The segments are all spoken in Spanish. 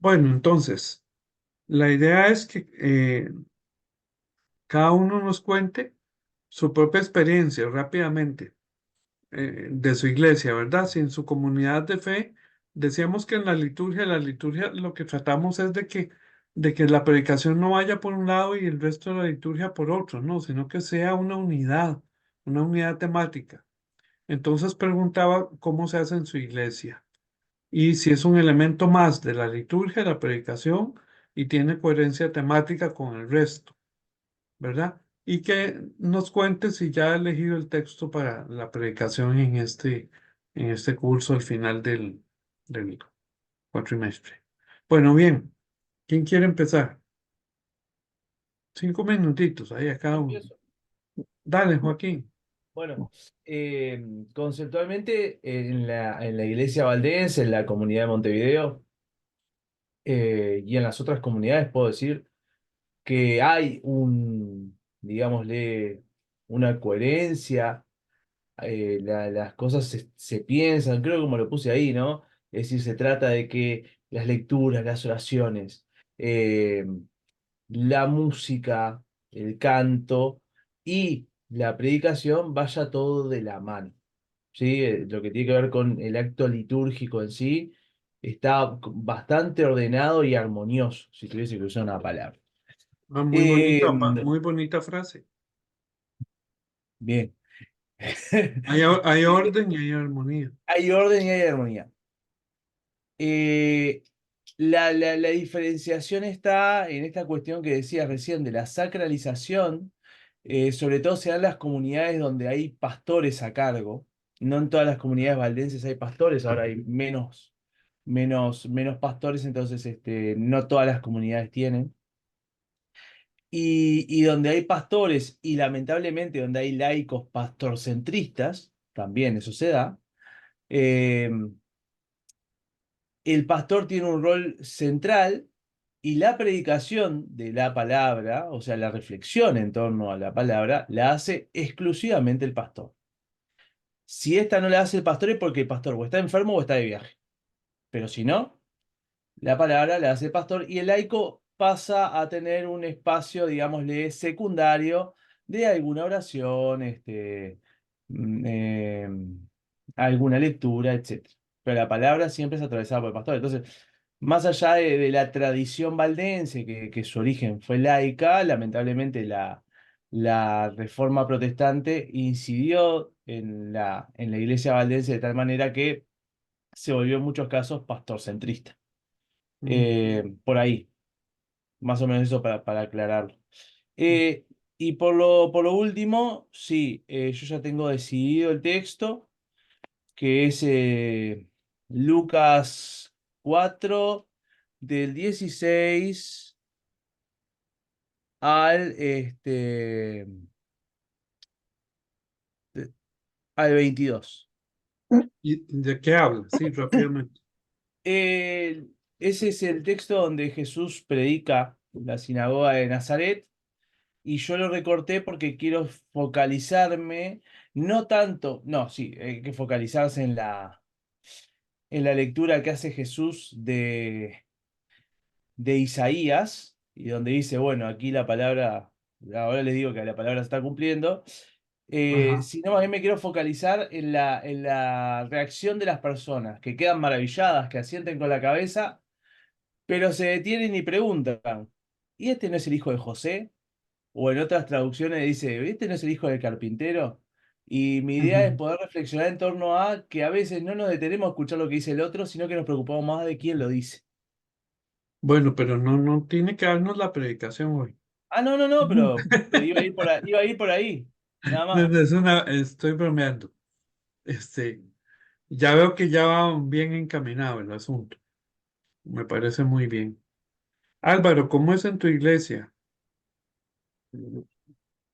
Bueno, entonces, la idea es que cada uno nos cuente su propia experiencia rápidamente de su iglesia, ¿verdad? Si en su comunidad de fe, decíamos que en la liturgia lo que tratamos es de que la predicación no vaya por un lado y el resto de la liturgia por otro, no, sino que sea una unidad temática. Entonces preguntaba cómo se hace en su iglesia y si es un elemento más de la liturgia, la predicación, y tiene coherencia temática con el resto, ¿verdad? Y que nos cuente si ya ha elegido el texto para la predicación en este curso al final del cuatrimestre. Bueno, bien, ¿quién quiere empezar? 5 minutitos ahí a Yo cada uno. empiezo. Dale, Joaquín. Bueno, conceptualmente en la Iglesia Valdense, en la comunidad de Montevideo y en las otras comunidades, puedo decir que hay digámosle, una coherencia, las cosas se piensan, creo que como lo puse ahí, ¿no? Es decir, se trata de que las lecturas, las oraciones, eh, la música, el canto y la predicación vaya todo de la mano. ¿Sí? Lo que tiene que ver con el acto litúrgico en sí está bastante ordenado y armonioso, si tuviese que usar una palabra. Ah, Eh, muy bonita frase. bien. Hay orden y hay armonía. Hay orden y hay armonía. Eh, la diferenciación está en esta cuestión que decías recién de la sacralización, sobre todo se dan las comunidades donde hay pastores a cargo. No en todas las comunidades valdenses hay pastores, ahora hay menos pastores, entonces no todas las comunidades tienen. Y donde hay pastores y lamentablemente donde hay laicos pastorcentristas, también eso se da. eh, el pastor tiene un rol central y la predicación de la palabra, o sea, la reflexión en torno a la palabra, la hace exclusivamente el pastor. Si esta no la hace el pastor es porque el pastor o está enfermo o está de viaje. Pero si no, la palabra la hace el pastor y el laico pasa a tener un espacio, digámosle, secundario de alguna oración, mm, eh, alguna lectura, etc. Pero la palabra siempre es atravesada por el pastor. Entonces, más allá de la tradición valdense, que su origen fue laica, lamentablemente la reforma protestante incidió en la iglesia valdense de tal manera que se volvió en muchos casos pastorcentrista. Mm, Por ahí, más o menos eso para aclararlo. Eh, y por lo último, sí, yo ya tengo decidido el texto, que es Lucas 4 del 16 al 22. ¿Y de qué habla? Sí, rápidamente. Ese es el texto donde Jesús predica en la sinagoga de Nazaret. Y yo lo recorté porque quiero focalizarme, no tanto, no, sí, hay que focalizarse en la lectura que hace Jesús de Isaías, y donde dice, bueno, aquí la palabra, ahora les digo que la palabra se está cumpliendo, Ajá. sino más bien me quiero focalizar en la reacción de las personas, que quedan maravilladas, que asienten con la cabeza, pero se detienen y preguntan, ¿y este no es el hijo de José? O en otras traducciones dice, ¿este no es el hijo del carpintero? Y mi idea es Ujú. poder reflexionar en torno a que a veces no nos detenemos a escuchar lo que dice el otro, sino que nos preocupamos más de quién lo dice. Bueno, pero no tiene que darnos la predicación hoy. Ah, no, no, no, pero iba a ir por ahí, nada más. Estoy bromeando. Este, ya veo que ya va bien encaminado el asunto. Me parece muy bien. Álvaro, ¿cómo es en tu iglesia?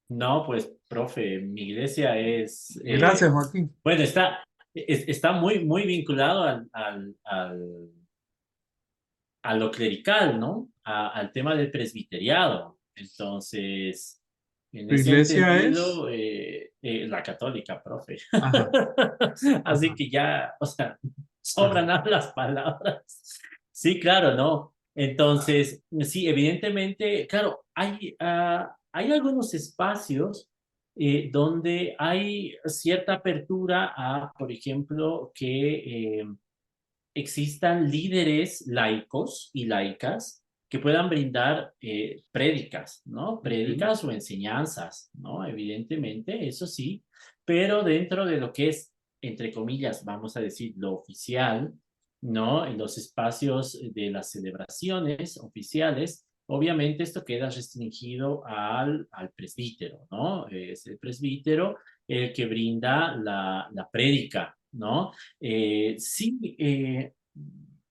No, pues, profe, mi iglesia es, Gracias, Joaquín. bueno, está muy, muy vinculado a lo clerical, ¿no? Al tema del presbiteriado. Entonces, en ¿Tu ese iglesia es? entendido, la católica, profe. Ajá, Así ajá, que ya, o sea, ajá. sobran las palabras. Sí, claro, ¿no? Entonces, sí, evidentemente, claro, hay algunos espacios donde hay cierta apertura a, por ejemplo, que existan líderes laicos y laicas que puedan brindar prédicas, ¿no? Ujú. Prédicas o enseñanzas, ¿no? Evidentemente, eso sí, pero dentro de lo que es, entre comillas, vamos a decir, lo oficial, ¿no? En los espacios de las celebraciones oficiales, obviamente esto queda restringido al presbítero, ¿no? Es el presbítero el que brinda la prédica, ¿no? Sí,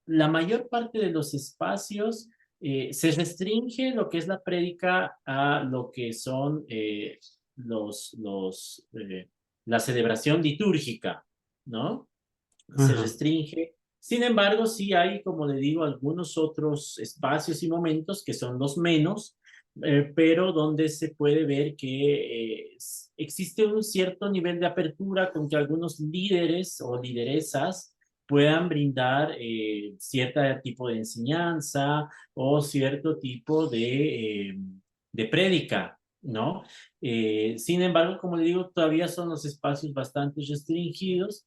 la mayor parte de los espacios se restringe lo que es la prédica a lo que son la celebración litúrgica, ¿no? Se Ajá. restringe. Sin embargo, sí hay, como le digo, algunos otros espacios y momentos que son los menos, pero donde se puede ver que existe un cierto nivel de apertura con que algunos líderes o lideresas puedan brindar cierto tipo de enseñanza o cierto tipo de prédica, ¿no? Sin embargo, como le digo, todavía son los espacios bastante restringidos.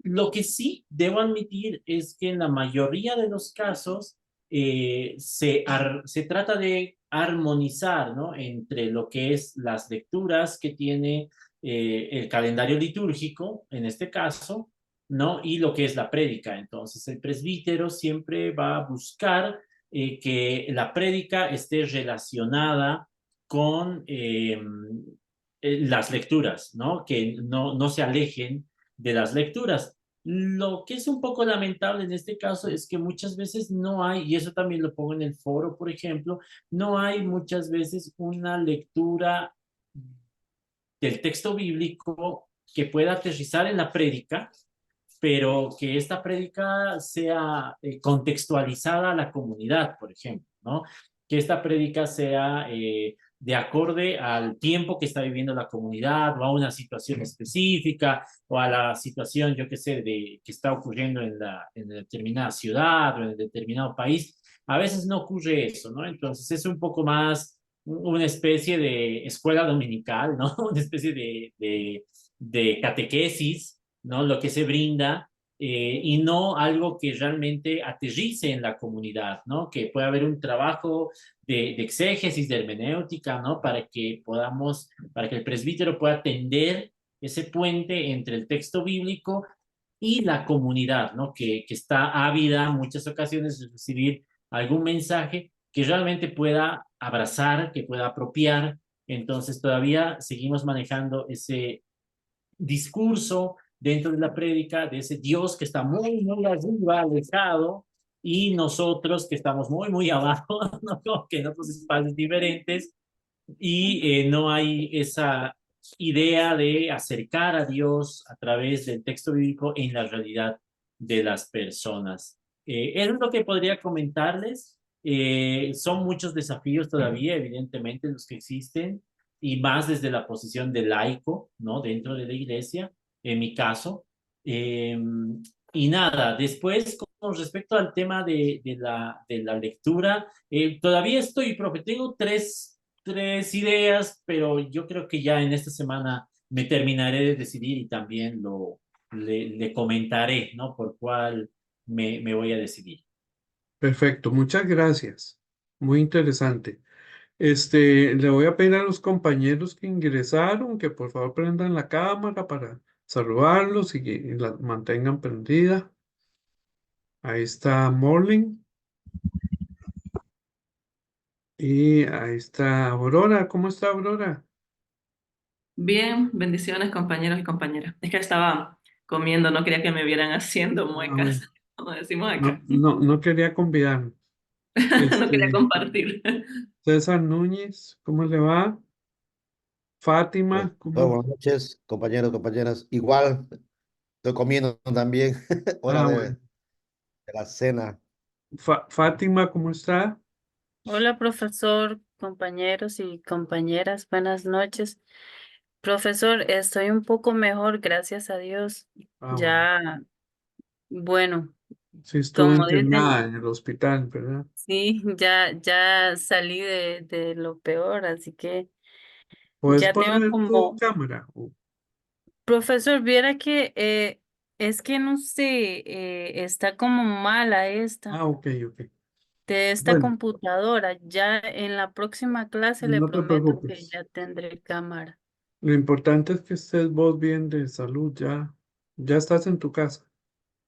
Lo que sí debo admitir es que en la mayoría de los casos se trata de armonizar, ¿no? Entre lo que es las lecturas que tiene el calendario litúrgico, en este caso, ¿no? Y lo que es la prédica. Entonces, el presbítero siempre va a buscar que la prédica esté relacionada con las lecturas, ¿no? Que no se alejen de las lecturas. Lo que es un poco lamentable en este caso es que muchas veces no hay, y eso también lo pongo en el foro, por ejemplo, no hay muchas veces una lectura del texto bíblico que pueda aterrizar en la prédica, pero que esta prédica sea contextualizada a la comunidad, por ejemplo, ¿no? Que esta prédica sea de acorde al tiempo que está viviendo la comunidad o a una situación específica o a la situación, yo qué sé, que está ocurriendo en determinada ciudad o en determinado país. A veces no ocurre eso, ¿no? Entonces es un poco más una especie de escuela dominical, ¿no? Una especie de catequesis, ¿no? Lo que se brinda y no algo que realmente aterrice en la comunidad, ¿no? Que pueda haber un trabajo de exégesis, de hermenéutica, ¿no? Para que el presbítero pueda tender ese puente entre el texto bíblico y la comunidad, ¿no? Que está ávida en muchas ocasiones de recibir algún mensaje que realmente pueda abrazar, que pueda apropiar. Entonces todavía seguimos manejando ese discurso dentro de la prédica de ese Dios que está muy, muy arriba, alejado, y nosotros que estamos muy, muy abajo, ¿no? Como que en otros espacios diferentes, y no hay esa idea de acercar a Dios a través del texto bíblico en la realidad de las personas. Es lo que podría comentarles. Son muchos desafíos todavía, evidentemente, los que existen, y más desde la posición de laico, ¿no? Dentro de la iglesia, en mi caso. Eh, y nada, después, con respecto al tema de la lectura, todavía estoy, profe, tengo tres ideas, pero yo creo que ya en esta semana me terminaré de decidir y también le comentaré, ¿no? Por cuál me voy a decidir. Perfecto, muchas gracias. Muy interesante. Le voy a pedir a los compañeros que ingresaron que por favor prendan la cámara para saludarlos y que la mantengan prendida. Ahí está Morling y ahí está Aurora. ¿Cómo está Aurora? Bien, bendiciones compañeros y compañeras. Es que estaba comiendo, no quería que me vieran haciendo Ah, bueno, muecas, como decimos no, acá. no quería convidarme. No quería Este, compartir. César Núñez, ¿cómo le va? Fátima, ¿cómo? Buenas noches, compañeros, compañeras. Igual, estoy comiendo también, hora Ah, bueno. de la cena. Fátima, ¿cómo está? Hola, profesor, compañeros y compañeras, buenas noches. Profesor, estoy un poco mejor, gracias a Dios. Ah, bueno. Ya, bueno, Sí, estuvo Como dicen, internada en el hospital, ¿verdad? sí, ya salí de lo peor, así que ¿Puedes ya tengo poner tu como, cámara? profesor, viera que es que no sé, está como mala esta, Ok, ok. de esta Bueno, computadora. Ya en la próxima clase le no te prometo que preocupes. ya tendré cámara. Lo importante es que estés vos bien de salud, ya estás en tu casa.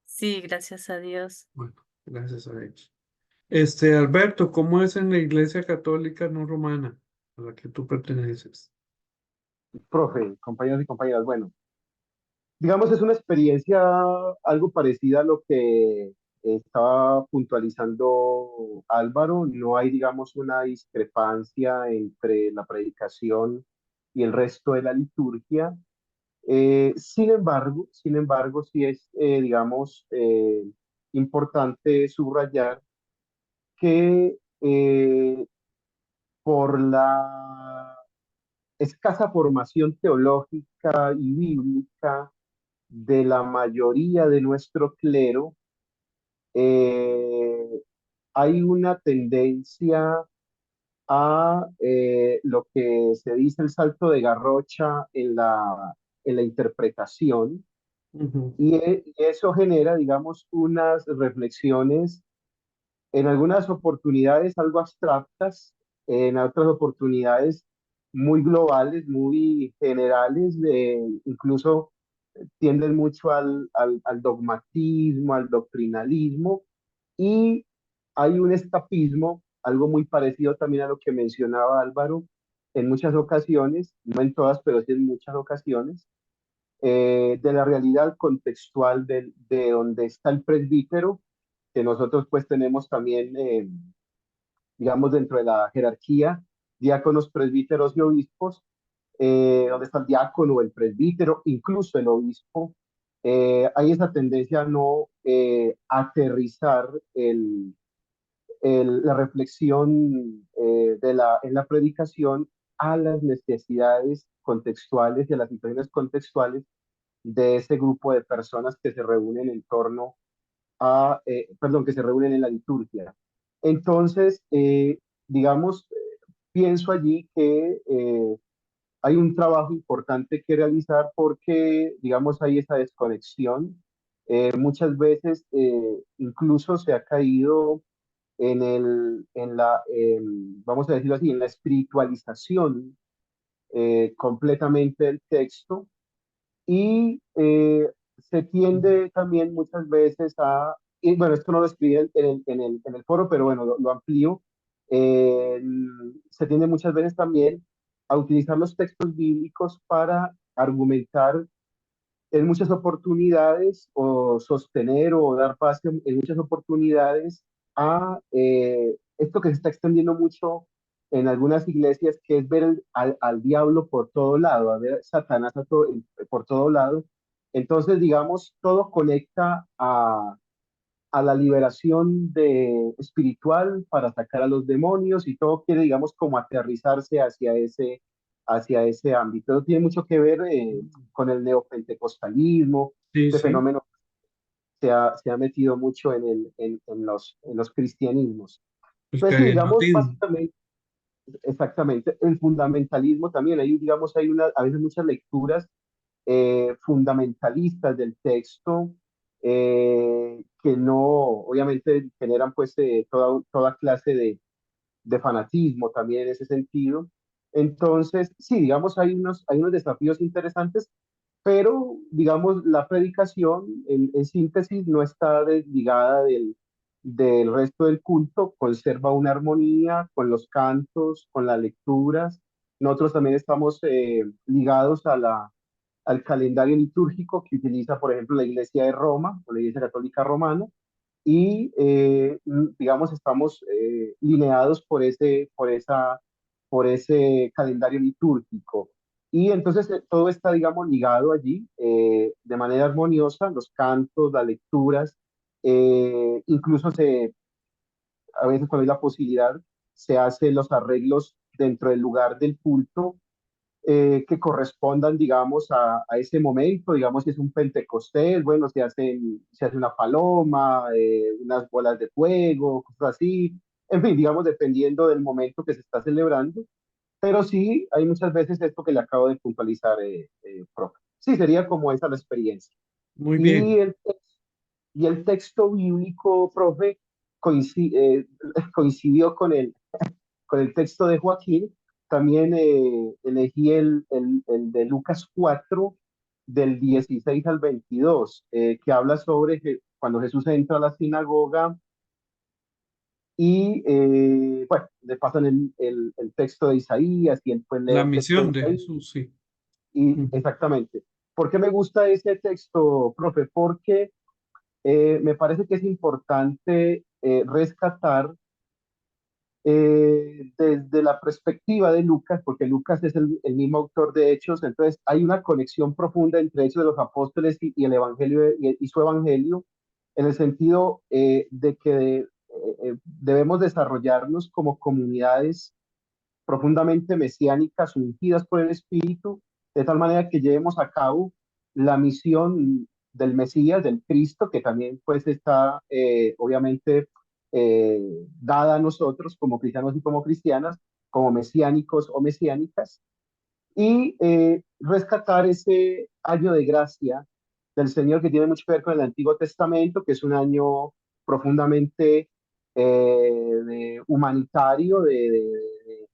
Sí, gracias a Dios. Bueno, gracias a ellos. Alberto, ¿cómo es en la Iglesia Católica no romana a la que tú perteneces? Profe, compañeros y compañeras, bueno, digamos es una experiencia algo parecida a lo que estaba puntualizando Álvaro. No hay, digamos, una discrepancia entre la predicación y el resto de la liturgia. Sin embargo, sí es, digamos, importante subrayar que por la escasa formación teológica y bíblica de la mayoría de nuestro clero, eh, hay una tendencia a lo que se dice el salto de garrocha en la interpretación, Ujú, y eso genera, digamos, unas reflexiones en algunas oportunidades algo abstractas, en otras oportunidades muy globales, muy generales, incluso tienden mucho al dogmatismo, al doctrinalismo, y hay un escapismo, algo muy parecido también a lo que mencionaba Álvaro, en muchas ocasiones, no en todas, pero sí en muchas ocasiones, de la realidad contextual de donde está el presbítero, que nosotros pues tenemos también, digamos, dentro de la jerarquía, diáconos, presbíteros y obispos, donde está el diácono, el presbítero, incluso el obispo. Hay esa tendencia a no aterrizar la reflexión en la predicación a las necesidades contextuales y a las situaciones contextuales de ese grupo de personas que se reúnen en torno perdón, que se reúnen en la liturgia. Entonces, digamos, pienso allí que hay un trabajo importante que realizar porque, digamos, hay esa desconexión. Muchas veces incluso se ha caído vamos a decirlo así, en la espiritualización completamente del texto, y se tiende también muchas veces y bueno, esto no lo escribí en el foro, pero bueno, lo amplío. Se tiende muchas veces también a utilizar los textos bíblicos para argumentar en muchas oportunidades, o sostener o dar pase en muchas oportunidades a esto que se está extendiendo mucho en algunas iglesias, que es ver al diablo por todo lado, a ver a Satanás por todo lado. Entonces, digamos, todo conecta a la liberación espiritual para sacar a los demonios, y todo quiere, digamos, como aterrizarse hacia ese ámbito. Eso tiene mucho que ver con el neopentecostalismo. sí, Este sí. fenómeno se ha metido mucho en los cristianismos. El Entonces, sí, digamos, carismatismo. básicamente, exactamente, el fundamentalismo también. Ahí, digamos, a veces muchas lecturas fundamentalistas del texto, que no, obviamente generan pues toda clase de fanatismo también en ese sentido. Entonces, sí, digamos, hay unos desafíos interesantes, pero digamos, la predicación en síntesis no está desligada del resto del culto, conserva una armonía con los cantos, con las lecturas. Nosotros también estamos ligados al calendario litúrgico que utiliza, por ejemplo, la Iglesia de Roma, o la Iglesia Católica Romana, y digamos, estamos lineados por ese calendario litúrgico. Y entonces todo está, digamos, ligado allí de manera armoniosa, los cantos, las lecturas, incluso a veces cuando hay la posibilidad, se hacen los arreglos dentro del lugar del culto, que correspondan, digamos, a ese momento, digamos, si es un Pentecostés, bueno, se hace una paloma, unas bolas de fuego, cosas así, en fin, digamos, dependiendo del momento que se está celebrando, pero sí, hay muchas veces esto que le acabo de puntualizar, profe. Sí, sería como esa la experiencia. Muy Y bien. y el texto bíblico, profe, coincidió con el texto de Joaquín. También elegí el de Lucas 4, del 16 al 22, que habla sobre cuando Jesús entra a la sinagoga y, bueno, le pasan el texto de Isaías y él pues lee La el texto de misión de Isaías. Jesús, sí. Y Ujú. exactamente. ¿Por qué me gusta ese texto, profe? Porque me parece que es importante rescatar desde la perspectiva de Lucas, porque Lucas es el mismo autor de Hechos, entonces hay una conexión profunda entre Hechos de los Apóstoles y el Evangelio y su Evangelio, en el sentido de que debemos desarrollarnos como comunidades profundamente mesiánicas, ungidas por el Espíritu, de tal manera que llevemos a cabo la misión del Mesías, del Cristo, que también pues está obviamente dada a nosotros como cristianos y como cristianas, como mesiánicos o mesiánicas, y rescatar ese año de gracia del Señor que tiene mucho que ver con el Antiguo Testamento, que es un año profundamente humanitario,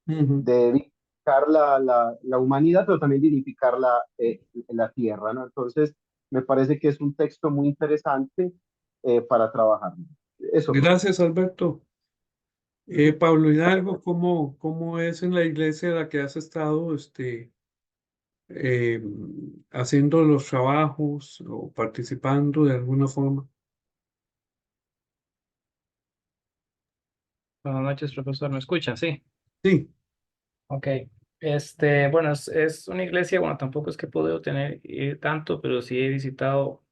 Ujú. de dignificar la humanidad, pero también dignificar la tierra, ¿no? Entonces, me parece que es un texto muy interesante para trabajar. Eso, profe. Gracias, Alberto. Pablo Hidalgo, ¿cómo es en la iglesia en la que has estado eh, haciendo los trabajos o participando de alguna forma? Buenas noches, profesor. ¿Me escucha? Sí. Sí, Ok. Bueno, es una iglesia, bueno, tampoco es que he podido tener tanto, pero sí he visitado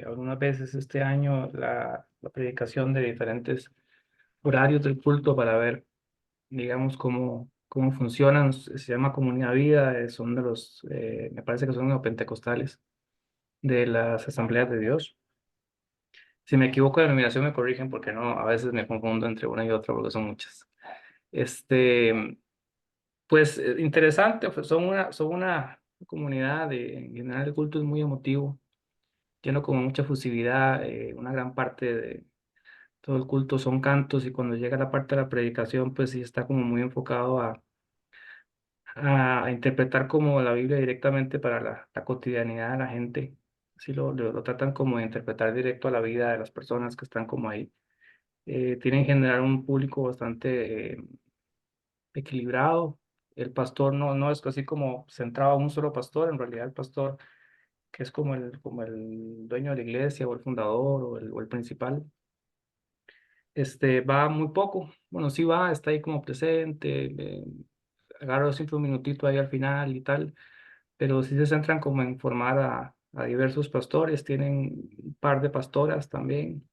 algunas veces este año la predicación de diferentes horarios del culto para ver, digamos, cómo funcionan. Se llama Comunidad Vida, son de me parece que son neopentecostales de las Asambleas de Dios. Si me equivoco de denominación me corrigen porque no, a veces me confundo entre una y otra porque son muchas. Este, Pues interesante, pues, son una comunidad en general el culto es muy emotivo, lleno con mucha fusividad, una gran parte de todo el culto son cantos y cuando llega la parte de la predicación pues sí está como muy enfocado a interpretar como la Biblia directamente para la cotidianidad de la gente, sí lo tratan como de interpretar directo a la vida de las personas que están como ahí. Tienen en general un público bastante equilibrado. El pastor no es así como centrado a un solo pastor, en realidad el pastor, que es como el dueño de la iglesia o el fundador o el principal, va muy poco. Bueno, sí va, está ahí como presente, agarra siempre un minutito ahí al final y tal, pero sí se centran como en formar a diversos pastores, tienen un par de pastoras también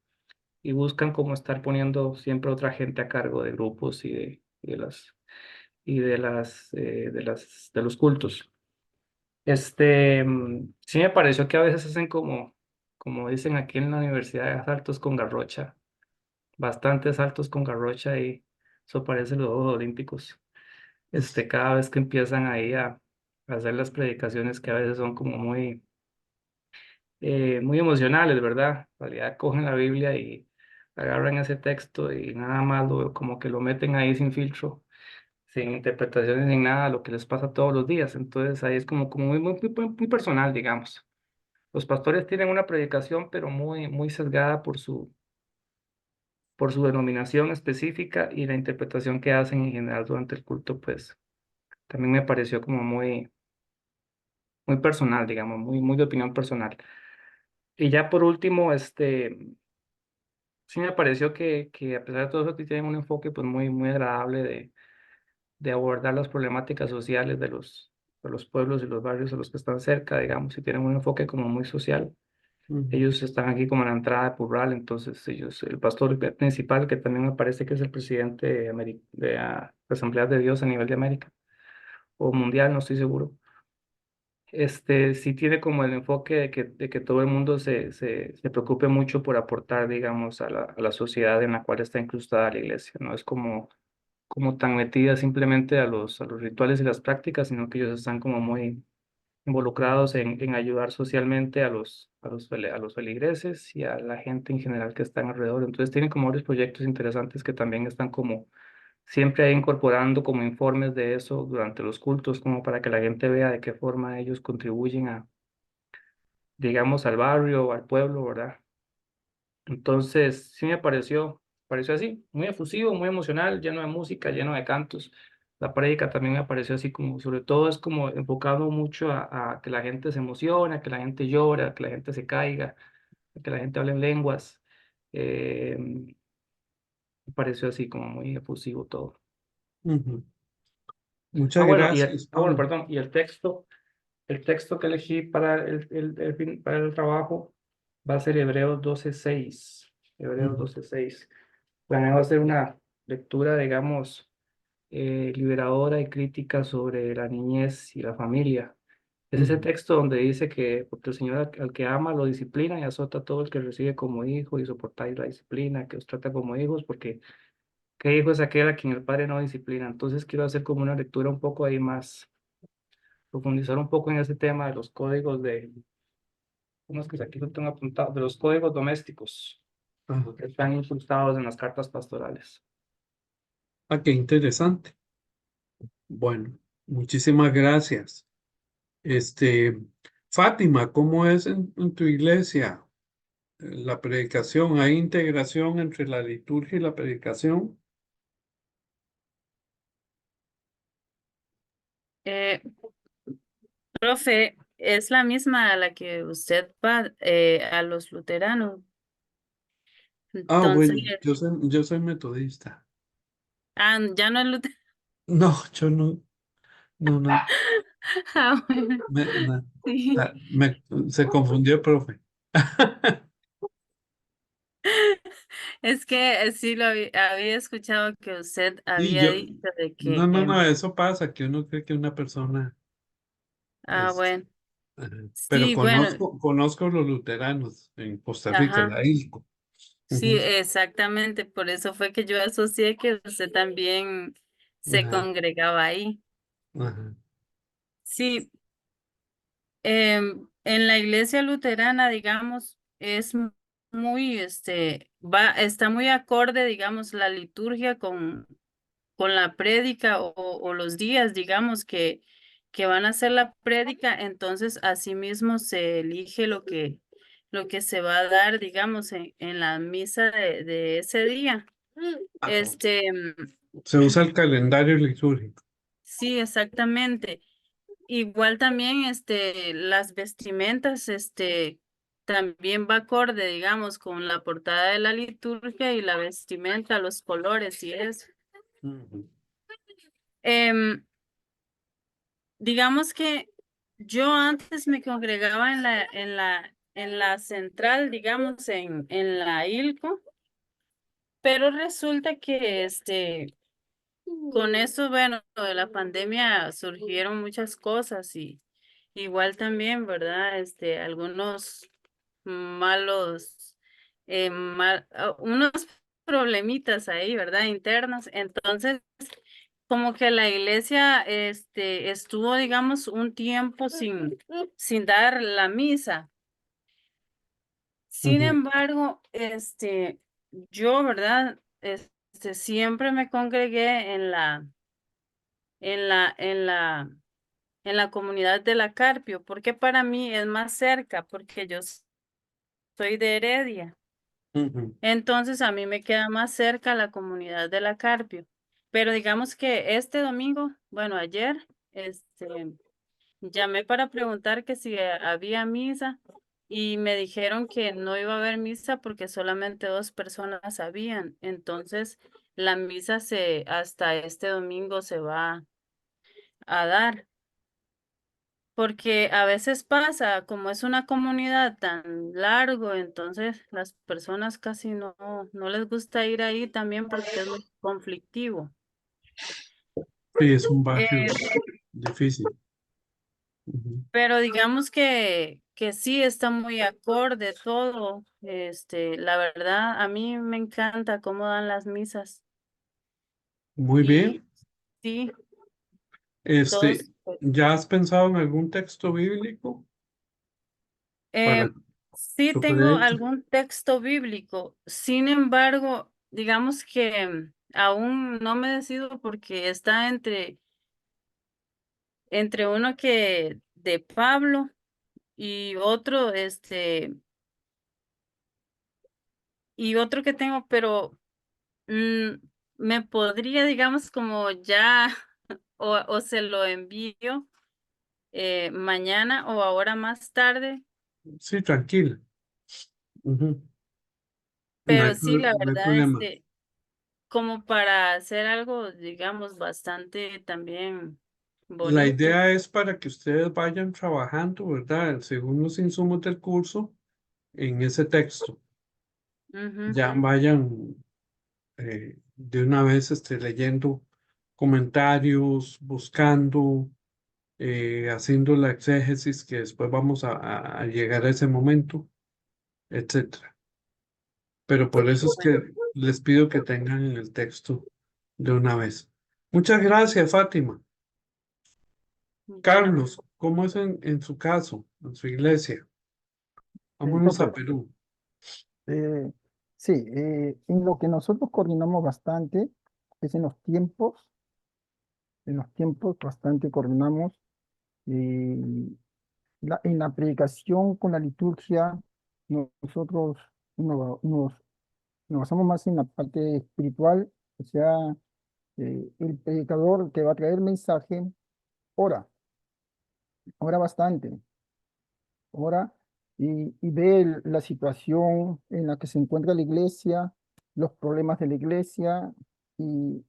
y buscan como estar poniendo siempre otra gente a cargo de grupos y de los cultos. Sí me pareció que a veces hacen como dicen aquí en la universidad, saltos con garrocha, bastantes saltos con garrocha y eso parece los Juegos Olímpicos. Cada vez que empiezan ahí a hacer las predicaciones que a veces son como muy emocionales, ¿verdad? En realidad cogen la Biblia y agarran ese texto y nada más como que lo meten ahí sin filtro sin interpretaciones ni nada, lo que les pasa todos los días. Entonces ahí es como muy personal, digamos. Los pastores tienen una predicación, pero muy sesgada por su denominación específica y la interpretación que hacen en general durante el culto, pues también me pareció como muy personal, digamos, muy de opinión personal. Y ya por último, sí me pareció que a pesar de todo eso, que tienen un enfoque pues muy agradable de abordar las problemáticas sociales de los pueblos y los barrios a los que están cerca, digamos, y tienen un enfoque como muy social. ujú, Ellos están aquí como en la entrada de Purral, entonces el pastor principal, que también me parece que es el presidente de la Asamblea de Dios a nivel de América, o mundial, no estoy seguro, sí tiene como el enfoque de que todo el mundo se preocupe mucho por aportar, digamos, a la sociedad en la cual está incrustada la iglesia. No es como tan metida simplemente a los rituales y las prácticas, sino que ellos están como muy involucrados en ayudar socialmente a los feligreses y a la gente en general que están alrededor. Entonces tienen como varios proyectos interesantes que también están como siempre ahí incorporando como informes de eso durante los cultos, como para que la gente vea de qué forma ellos contribuyen a, digamos, al barrio o al pueblo, ¿verdad? Entonces, sí me pareció así, muy efusivo, muy emocional, lleno de música, lleno de cantos. La prédica también me pareció así como, sobre todo es como enfocado mucho a que la gente se emociona, a que la gente llora, a que la gente se caiga, a que la gente hable en lenguas. Me pareció así como muy efusivo todo. Ujú. Muchas Bueno, gracias, bueno, Pablo. perdón, y el texto que elegí para para el trabajo va a ser Hebreos 12:6. Hebreos Ujú, 12:6. Planeo hacer una lectura, digamos, liberadora y crítica sobre la niñez y la familia. Es ese ujú. texto donde dice que porque el Señor al que ama lo disciplina y azota a todo el que recibe como hijo y soportáis la disciplina, que os trata como hijos, porque ¿qué hijo es aquel a quien el Padre no disciplina? Entonces quiero hacer como una lectura un poco ahí más, profundizar un poco en ese tema de los códigos unos que aquí lo tengo apuntado, de los códigos domésticos Ajá. que están incrustados en las cartas pastorales. Ah, qué interesante. Bueno, muchísimas gracias. Este, Fátima, ¿cómo es en tu iglesia la predicación? ¿Hay integración entre la liturgia y la predicación? Eh, Profe, es la misma a la que usted va a los luteranos. Ah, Entonces, bueno, yo soy metodista. ya no es luterano. No, yo no, no, no. Ah, bueno, sí. Se confundió el profe. Es que sí había escuchado que usted Y había yo, dicho de no, que, no, no, eso pasa, que uno cree que una persona, este, bueno, ajá. Pero sí, bueno, conozco los luteranos en Costa Rica, ajá, la ILCO. sí, Ujú, exactamente, por eso fue que yo asocié que usted también se ajá, congregaba ahí. ajá, Sí, en la iglesia luterana, digamos, es muy, está muy acorde, digamos, la liturgia con la prédica o los días, digamos, que van a hacer la prédica, entonces asimismo se elige lo que se va a dar, digamos, en la misa de ese día. ajá. Este, Se usa el calendario litúrgico. sí, exactamente. Igual también, las vestimentas, también va acorde, digamos, con la portada de la liturgia y la vestimenta, los colores y eso. Ujú, Em, digamos que yo antes me congregaba en la central, digamos, en la ILCO, pero resulta que, con eso, bueno, de la pandemia surgieron muchas cosas y igual también, ¿verdad? Algunos malos, unos problemitas ahí, ¿verdad? Internos. Entonces, como que la iglesia, estuvo, digamos, un tiempo sin dar la misa. Sin ujú, embargo, yo, ¿verdad? Siempre me congregué en la, en la, en la comunidad de la Carpio, porque para mí es más cerca, porque yo soy de Heredia. ujú. Entonces a mí me queda más cerca la comunidad de la Carpio. Pero digamos que este domingo, bueno, ayer, llamé para preguntar que si había misa y me dijeron que no iba a haber misa porque solamente 2 personas habían. Entonces la misa hasta este domingo se va a dar. Porque a veces pasa, como es una comunidad tan largo, entonces las personas casi no les gusta ir ahí también porque es muy conflictivo. Sí, es un barrio Eh, difícil. Ujú. Pero digamos que sí está muy acorde todo. La verdad, a mí me encanta cómo dan las misas. Muy Y bien. sí, Este, todos. Pues, ¿Ya has pensado en algún texto bíblico eh, para sí tu tengo proyecto? algún texto bíblico. Sin embargo, digamos que aún no me decido porque está entre uno que de Pablo y otro, y otro que tengo, pero mm, me podría, digamos, como ya, o se lo envío mañana o ahora más tarde, Sí, tranquila. Ujú. No pero hay, sí, la no hay verdad, problema. como para hacer algo, digamos, bastante también La bonito. idea es para que ustedes vayan trabajando, ¿verdad? Según los insumos del curso, en ese texto. Ujú. Ya vayan de una vez leyendo comentarios, buscando, haciendo la exégesis, que después vamos a llegar a ese momento, etcétera. Pero por eso es que les pido que tengan el texto de una vez. Muchas gracias, Fátima. Bueno, Carlos, ¿cómo es en su caso, en su iglesia? Vámonos a Profe, Perú. eh, sí, en lo que nosotros coordinamos bastante es en los tiempos bastante coordinamos, y en la predicación con la liturgia, nosotros nos basamos más en la parte espiritual, o sea, el predicador que va a traer el mensaje, ora, ora bastante, ora y ve la situación en la que se encuentra la iglesia, los problemas de la iglesia, y,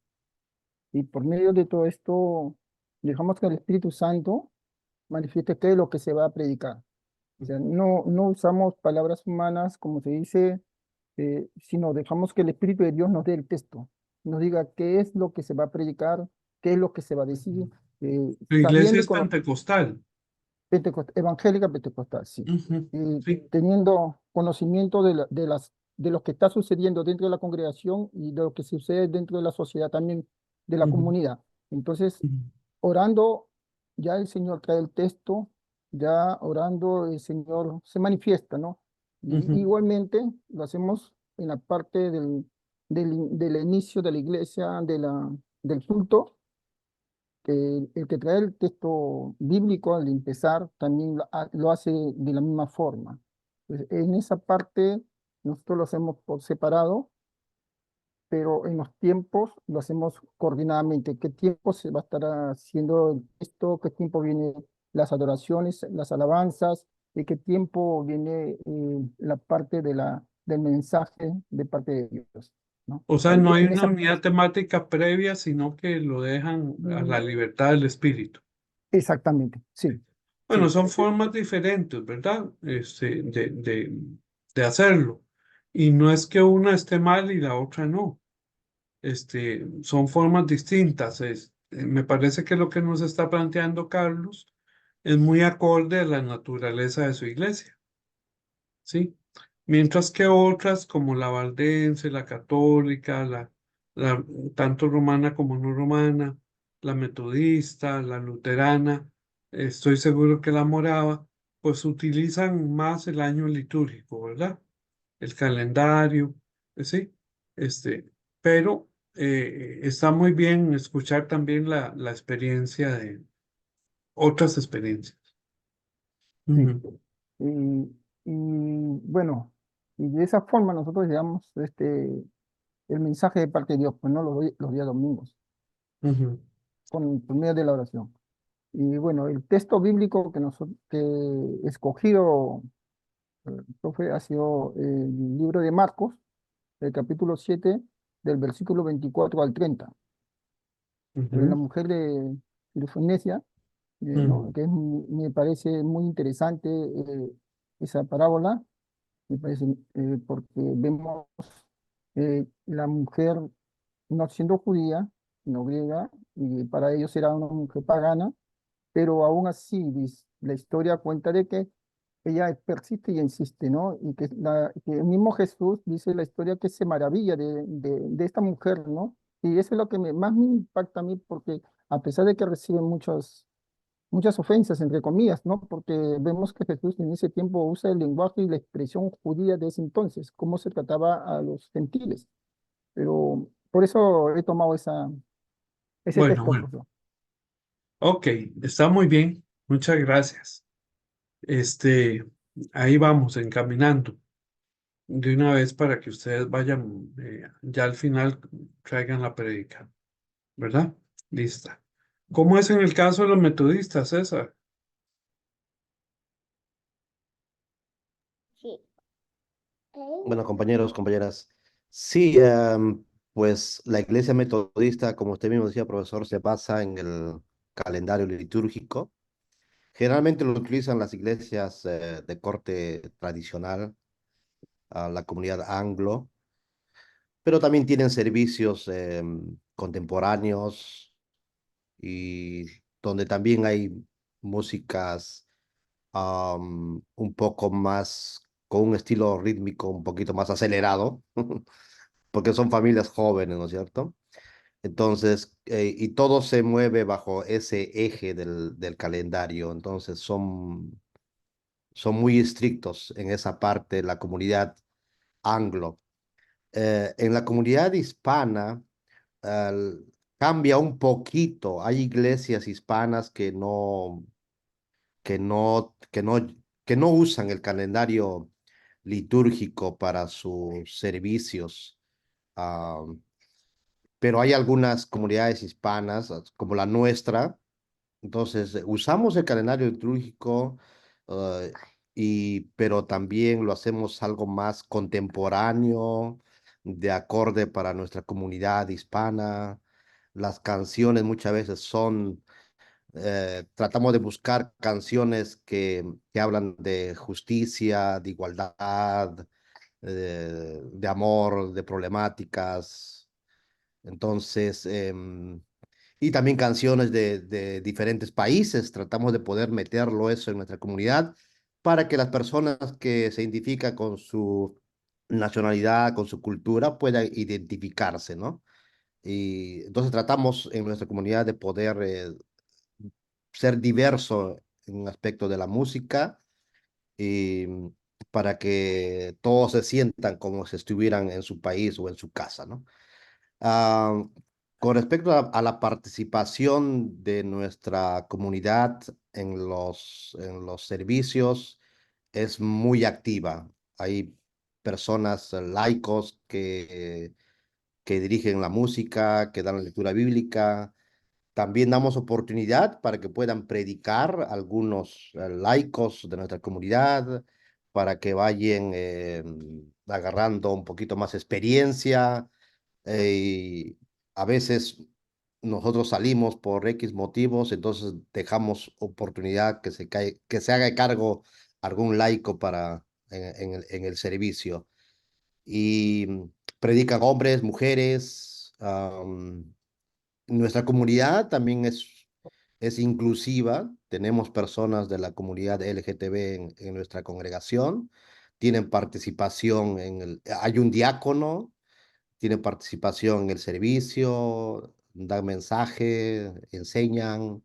y por medio de todo esto dejamos que el Espíritu Santo manifieste qué es lo que se va a predicar. O sea, no usamos palabras humanas, como se dice, sino dejamos que el Espíritu de Dios nos dé el texto, nos diga qué es lo que se va a predicar, qué es lo que se va a decir, Su iglesia sabiendo y es con pentecostal. evangélica pentecostal, sí. Ujú. Y Sí. teniendo conocimiento de lo que está sucediendo dentro de la congregación y de lo que sucede dentro de la sociedad también, de la Ujú. comunidad. Entonces, Ujú. orando, ya el Señor trae el texto, ya orando el Señor se manifiesta, ¿no? Y Ujú. igualmente lo hacemos en la parte del inicio de la iglesia, del culto, que el que trae el texto bíblico al empezar también lo hace de la misma forma. Pues, en esa parte nosotros lo hacemos por separado, pero en los tiempos lo hacemos coordinadamente. ¿Qué tiempo se va a estar haciendo esto? ¿Qué tiempo vienen las adoraciones, las alabanzas? ¿Y qué tiempo viene la parte del mensaje de parte de Dios? ¿No? O sea, Ahí, no hay en una esa, unidad temática previa, sino que lo dejan a la mm, libertad del espíritu. exactamente, sí, Bueno, sí. son formas diferentes, ¿verdad? De hacerlo. Y no es que una esté mal y la otra no. Son formas distintas. Me parece que lo que nos está planteando Carlos es muy acorde a la naturaleza de su iglesia, ¿sí? Mientras que otras, como la valdense, la católica, la tanto romana como no romana, la metodista, la luterana, estoy seguro que la morava, pues utilizan más el año litúrgico, ¿verdad? El calendario, sí, este, pero está muy bien escuchar también la experiencia de otras experiencias. Sí. Ujú. Y bueno, y de esa forma nosotros llevamos el mensaje de parte de Dios, pues no los días domingos, Ujú. por medio de la oración. Y bueno, el texto bíblico que escogido, profe, ha sido el libro de Marcos, el capítulo 7 del versículo 24 al 30. La Ujú. mujer de Sirofenicia, ¿no? Ujú. Que me parece muy interesante esa parábola, me parece, porque vemos la mujer no siendo judía, sino griega, y para ellos era una mujer pagana, pero aún así la historia cuenta de que ella persiste y insiste, ¿no? Y que el mismo Jesús dice la historia que se maravilla de esta mujer, ¿no? Y eso es lo que más me impacta a mí, porque a pesar de que recibe muchas ofensas, entre comillas, ¿no? Porque vemos que Jesús en ese tiempo usa el lenguaje y la expresión judía de ese entonces, cómo se trataba a los gentiles. Pero por eso he tomado ese Bueno, texto, bueno. profesor. Ok, está muy bien. Muchas gracias. Este, ahí vamos, encaminando de una vez para que ustedes vayan, ya al final traigan la prédica, ¿verdad? Lista. ¿Cómo es en el caso de los metodistas, César? Bueno, compañeros, compañeras, sí, pues la iglesia metodista, como usted mismo decía, profesor, se basa en el calendario litúrgico. Generalmente lo utilizan las iglesias de corte tradicional, la comunidad anglo, pero también tienen servicios contemporáneos y donde también hay músicas un poco más, con un estilo rítmico un poquito más acelerado, porque son familias jóvenes, ¿no es cierto? Entonces, y todo se mueve bajo ese eje del calendario, entonces son muy estrictos en esa parte, la comunidad anglo. En la comunidad hispana, al- cambia un poquito. Hay iglesias hispanas que no, que no, que no usan el calendario litúrgico para sus servicios. ah, pero hay algunas comunidades hispanas, como la nuestra, entonces usamos el calendario litúrgico, eh, pero también lo hacemos algo más contemporáneo, de acorde para nuestra comunidad hispana. Las canciones muchas veces son tratamos de buscar canciones que hablan de justicia, de igualdad, de amor, de problemáticas. Entonces, y también canciones de diferentes países. Tratamos de poder meterlo eso en nuestra comunidad para que las personas que se identifican con su nacionalidad, con su cultura, puedan identificarse, ¿no? Y entonces tratamos en nuestra comunidad de poder ser diverso en un aspecto de la música y para que todos se sientan como si estuvieran en su país o en su casa, ¿no? Ah, con respecto a la participación de nuestra comunidad en los servicios, es muy activa. Hay personas, laicos que dirigen la música, que dan la lectura bíblica. También damos oportunidad para que puedan predicar algunos laicos de nuestra comunidad, para que vayan agarrando un poquito más experiencia. Y a veces nosotros salimos por X motivos, entonces dejamos oportunidad que se haga cargo algún laico en el servicio. Y predican hombres, mujeres. Nuestra comunidad también es inclusiva. Tenemos personas de la comunidad LGTB en nuestra congregación. Tienen participación hay un diácono, tiene participación en el servicio, dan mensaje, enseñan.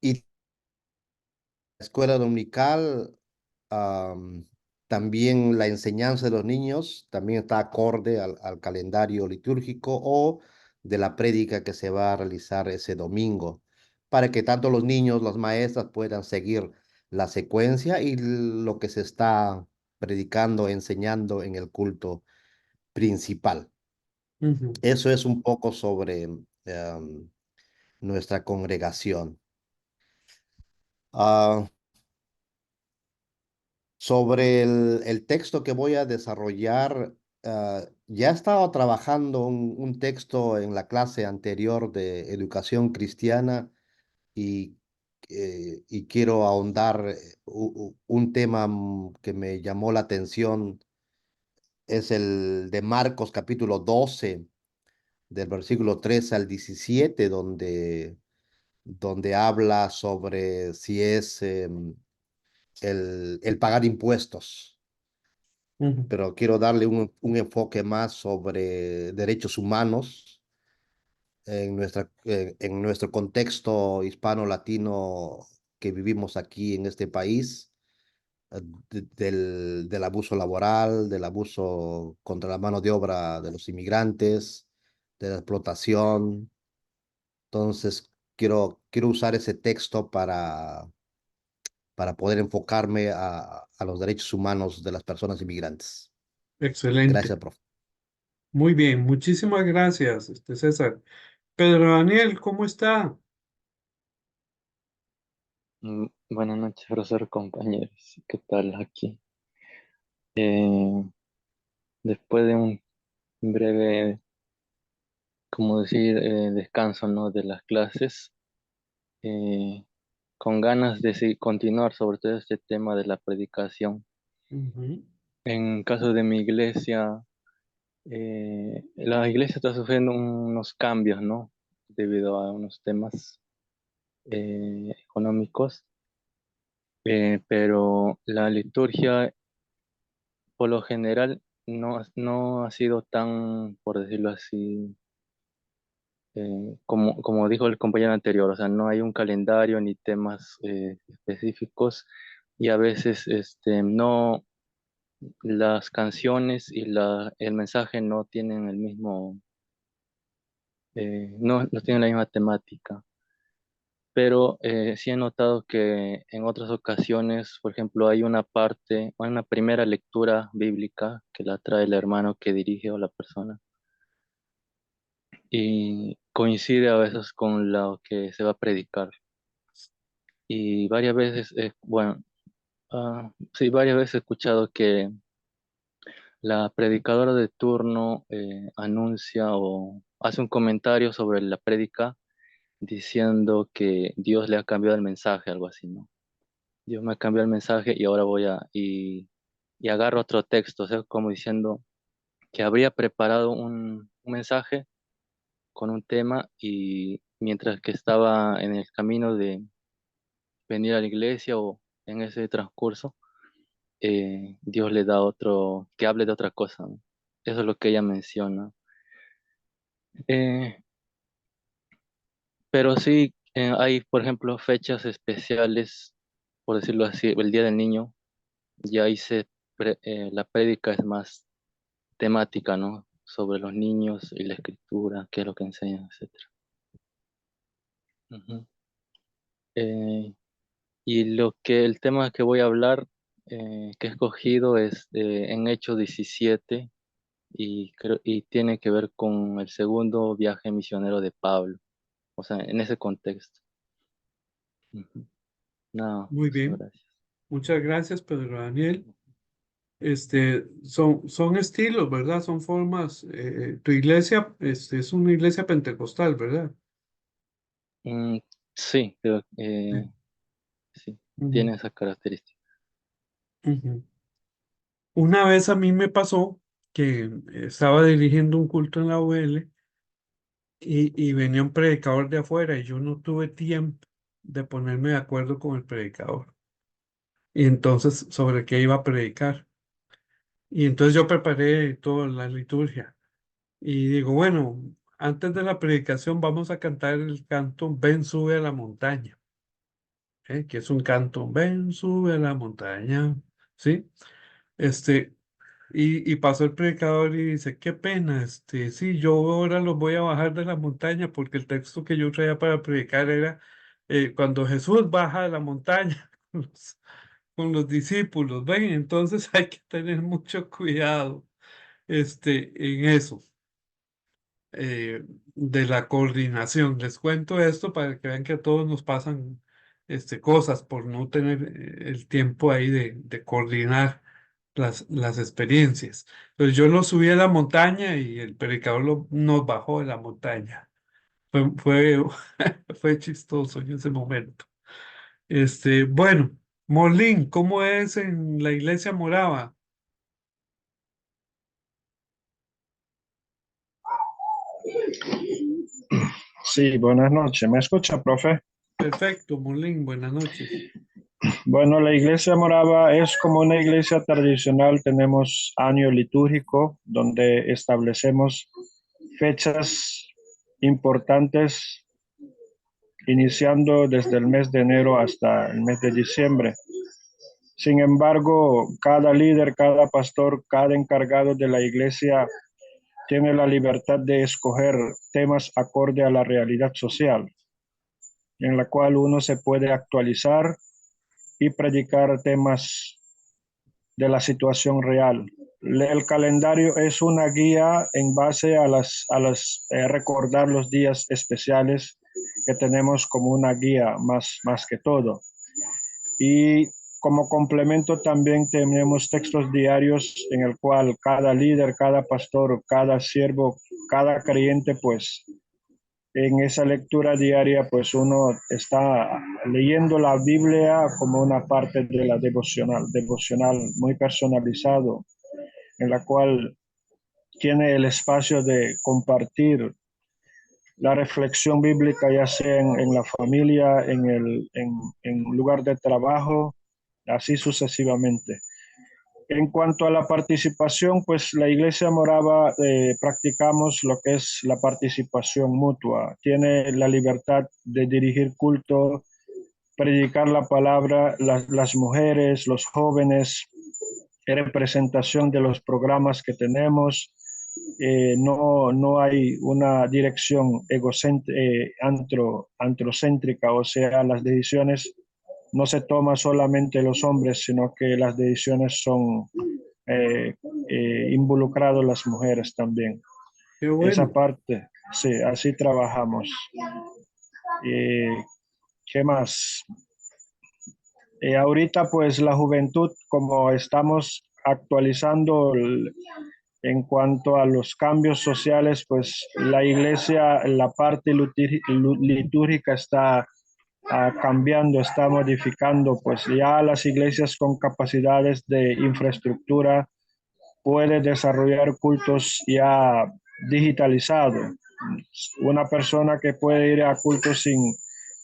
Y la escuela dominical, am, también la enseñanza de los niños también está acorde al calendario litúrgico o de la prédica que se va a realizar ese domingo, para que tanto los niños, las maestras puedan seguir la secuencia y lo que se está predicando, enseñando en el culto principal. Ujú. Eso es un poco sobre nuestra congregación. Ah, Sobre el texto que voy a desarrollar, ya he estado trabajando un texto en la clase anterior de educación cristiana y, y quiero ahondar un tema que me llamó la atención, es el de Marcos capítulo 12 del versículo 13 al 17, donde donde habla sobre si es el pagar impuestos, Ujú. pero quiero darle un enfoque más sobre derechos humanos en nuestro contexto hispano-latino que vivimos aquí en este país, del abuso laboral, del abuso contra la mano de obra de los inmigrantes, de la explotación. Entonces, quiero usar ese texto para poder enfocarme a los derechos humanos de las personas inmigrantes. Excelente. Gracias, profe. Muy bien, muchísimas gracias, César. Pedro Daniel, ¿cómo está? Buenas noches, profesor, compañeros. ¿Qué tal aquí? Eh, Después de un breve, como decir, descanso, ¿no? de las clases, eh, con ganas de continuar sobre todo este tema de la predicación. Ujú. En caso de mi iglesia, la iglesia está sufriendo unos cambios, ¿no? Debido a unos temas económicos, pero la liturgia por lo general no ha sido tan, por decirlo así, como dijo el compañero anterior, o sea, no hay un calendario ni temas específicos y a veces no, las canciones y el mensaje no tienen el mismo, no tienen la misma temática. Pero sí he notado que en otras ocasiones, por ejemplo, hay una parte, hay una primera lectura bíblica que la trae el hermano que dirige o la persona y coincide a veces con lo que se va a predicar. Y varias veces, bueno, sí, varias veces he escuchado que la predicadora de turno anuncia o hace un comentario sobre la prédica diciendo que Dios le ha cambiado el mensaje, algo así, ¿no? Dios me ha cambiado el mensaje y ahora y agarro otro texto, o sea, como diciendo que habría preparado un mensaje con un tema y mientras que estaba en el camino de venir a la iglesia o en ese transcurso, Dios le da otro, que hable de otra cosa, ¿no? Eso es lo que ella menciona. Eh, pero sí, hay, por ejemplo, fechas especiales, por decirlo así, el Día del Niño, y ahí la prédica es más temática, ¿no? Sobre los niños y la escritura, qué es lo que enseñan, etcétera. Ujú. Eh, y el tema que voy a hablar, que he escogido es en Hechos 17 y tiene que ver con el segundo viaje misionero de Pablo, o sea, en ese contexto. Ujú. No, Muy muchas bien, gracias. muchas gracias, Pedro Daniel. Son estilos, ¿verdad? Son formas. Tu iglesia, es una iglesia pentecostal, ¿verdad? Mm, sí, creo, Sí. sí, Ujú, tiene esa característica. ujú. Una vez a mí me pasó que estaba dirigiendo un culto en la UL y venía un predicador de afuera y yo no tuve tiempo de ponerme de acuerdo con el predicador. Y entonces, ¿sobre qué iba a predicar? Y entonces yo preparé toda la liturgia. Y digo, bueno, antes de la predicación vamos a cantar el canto Ven, sube a la montaña, que es un canto, ven, sube a la montaña, ¿sí? Este, y pasó el predicador y dice, qué pena, sí, yo ahora los voy a bajar de la montaña porque el texto que yo traía para predicar era cuando Jesús baja de la montaña con los discípulos, ¿ven? Entonces hay que tener mucho cuidado, en eso. De la coordinación. Les cuento esto para que vean que a todos nos pasan cosas por no tener el tiempo ahí de coordinar las experiencias. Entonces yo lo subí a la montaña y el predicador nos bajó de la montaña. Fue, fue chistoso en ese momento. Bueno, Molín, ¿cómo es en la iglesia morava? Sí, buenas noches. ¿Me escucha, profe? Perfecto, Molín, buenas noches. Bueno, la iglesia morava es como una iglesia tradicional. Tenemos año litúrgico donde establecemos fechas importantes iniciando desde el mes de enero hasta el mes de diciembre. Sin embargo, cada líder, cada pastor, cada encargado de la iglesia tiene la libertad de escoger temas acorde a la realidad social, en la cual uno se puede actualizar y predicar temas de la situación real. El calendario es una guía en base a recordar los días especiales que tenemos como una guía más que todo. Y como complemento también tenemos textos diarios en el cual cada líder, cada pastor, cada siervo, cada creyente, pues en esa lectura diaria, pues uno está leyendo la Biblia como una parte de la devocional muy personalizado, en la cual tiene el espacio de compartir la reflexión bíblica, ya sea en la familia, en lugar de trabajo, así sucesivamente. En cuanto a la participación, pues la Iglesia Morava practicamos lo que es la participación mutua. Tiene la libertad de dirigir culto, predicar la palabra, las mujeres, los jóvenes, en representación de los programas que tenemos. No hay una dirección antrocéntrica, o sea, las decisiones no se toman solamente los hombres, sino que las decisiones son involucradas las mujeres también. Qué bueno. Esa parte, sí, así trabajamos. ¿Qué más? Ahorita pues la juventud, como estamos actualizando en cuanto a los cambios sociales, pues la iglesia, la parte litúrgica está cambiando, está modificando, pues ya las iglesias con capacidades de infraestructura pueden desarrollar cultos ya digitalizados. Una persona que puede ir a cultos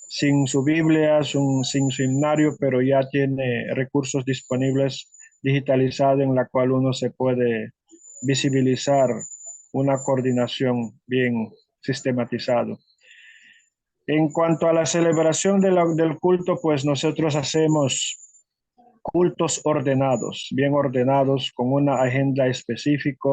sin su Biblia, sin su himnario, pero ya tiene recursos disponibles digitalizados en la cual uno se puede visibilizar una coordinación bien sistematizada. En cuanto a la celebración del culto, pues nosotros hacemos cultos ordenados, bien ordenados, con una agenda específica.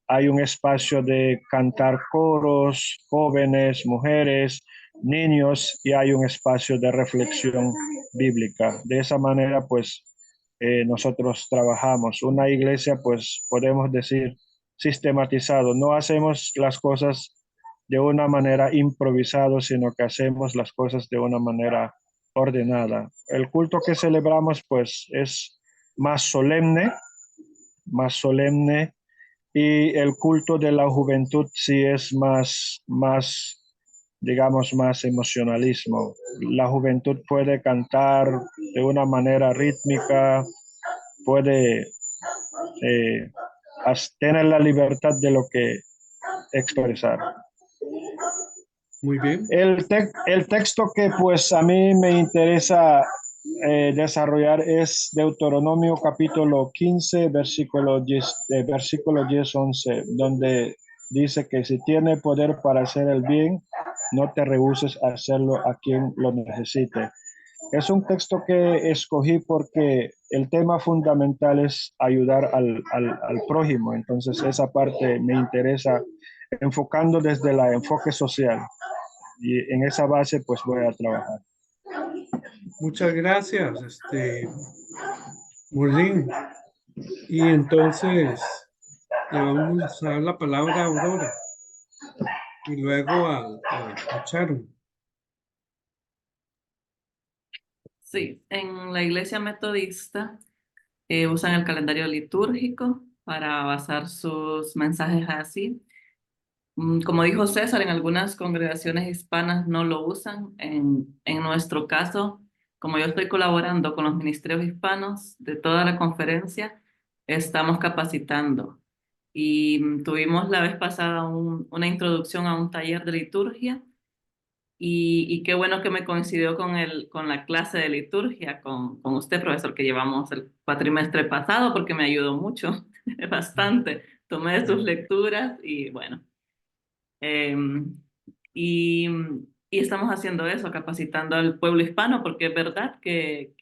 Hay un espacio de cantar coros, jóvenes, mujeres, niños, y hay un espacio de reflexión bíblica. De esa manera, pues, nosotros trabajamos. Una iglesia, pues, podemos decir, sistematizado. No hacemos las cosas de una manera improvisada, sino que hacemos las cosas de una manera ordenada. El culto que celebramos, pues, es más solemne, y el culto de la juventud sí es digamos, más emocionalismo. La juventud puede cantar de una manera rítmica, puede tener la libertad de lo que expresar. Muy bien. El texto que pues a mí me interesa desarrollar es Deuteronomio capítulo 15, versículo 10-11, donde dice que si tiene poder para hacer el bien, no te rehúses a hacerlo a quien lo necesite. Es un texto que escogí porque el tema fundamental es ayudar al prójimo, entonces esa parte me interesa enfocando desde el enfoque social. Y en esa base pues voy a trabajar. Muchas gracias, Molín. Y entonces le vamos a dar la palabra a Aurora y luego a Charo. Sí, en la iglesia metodista usan el calendario litúrgico para basar sus mensajes así. Como dijo César, en algunas congregaciones hispanas no lo usan. En nuestro caso, como yo estoy colaborando con los ministerios hispanos de toda la conferencia, estamos capacitando. Y tuvimos la vez pasada una introducción a un taller de liturgia Y qué bueno que me coincidió con la clase de liturgia, con usted, profesor, que llevamos el cuatrimestre pasado, porque me ayudó mucho, bastante. Tomé sus lecturas y bueno. em, y, y estamos haciendo eso, capacitando al pueblo hispano, porque es verdad que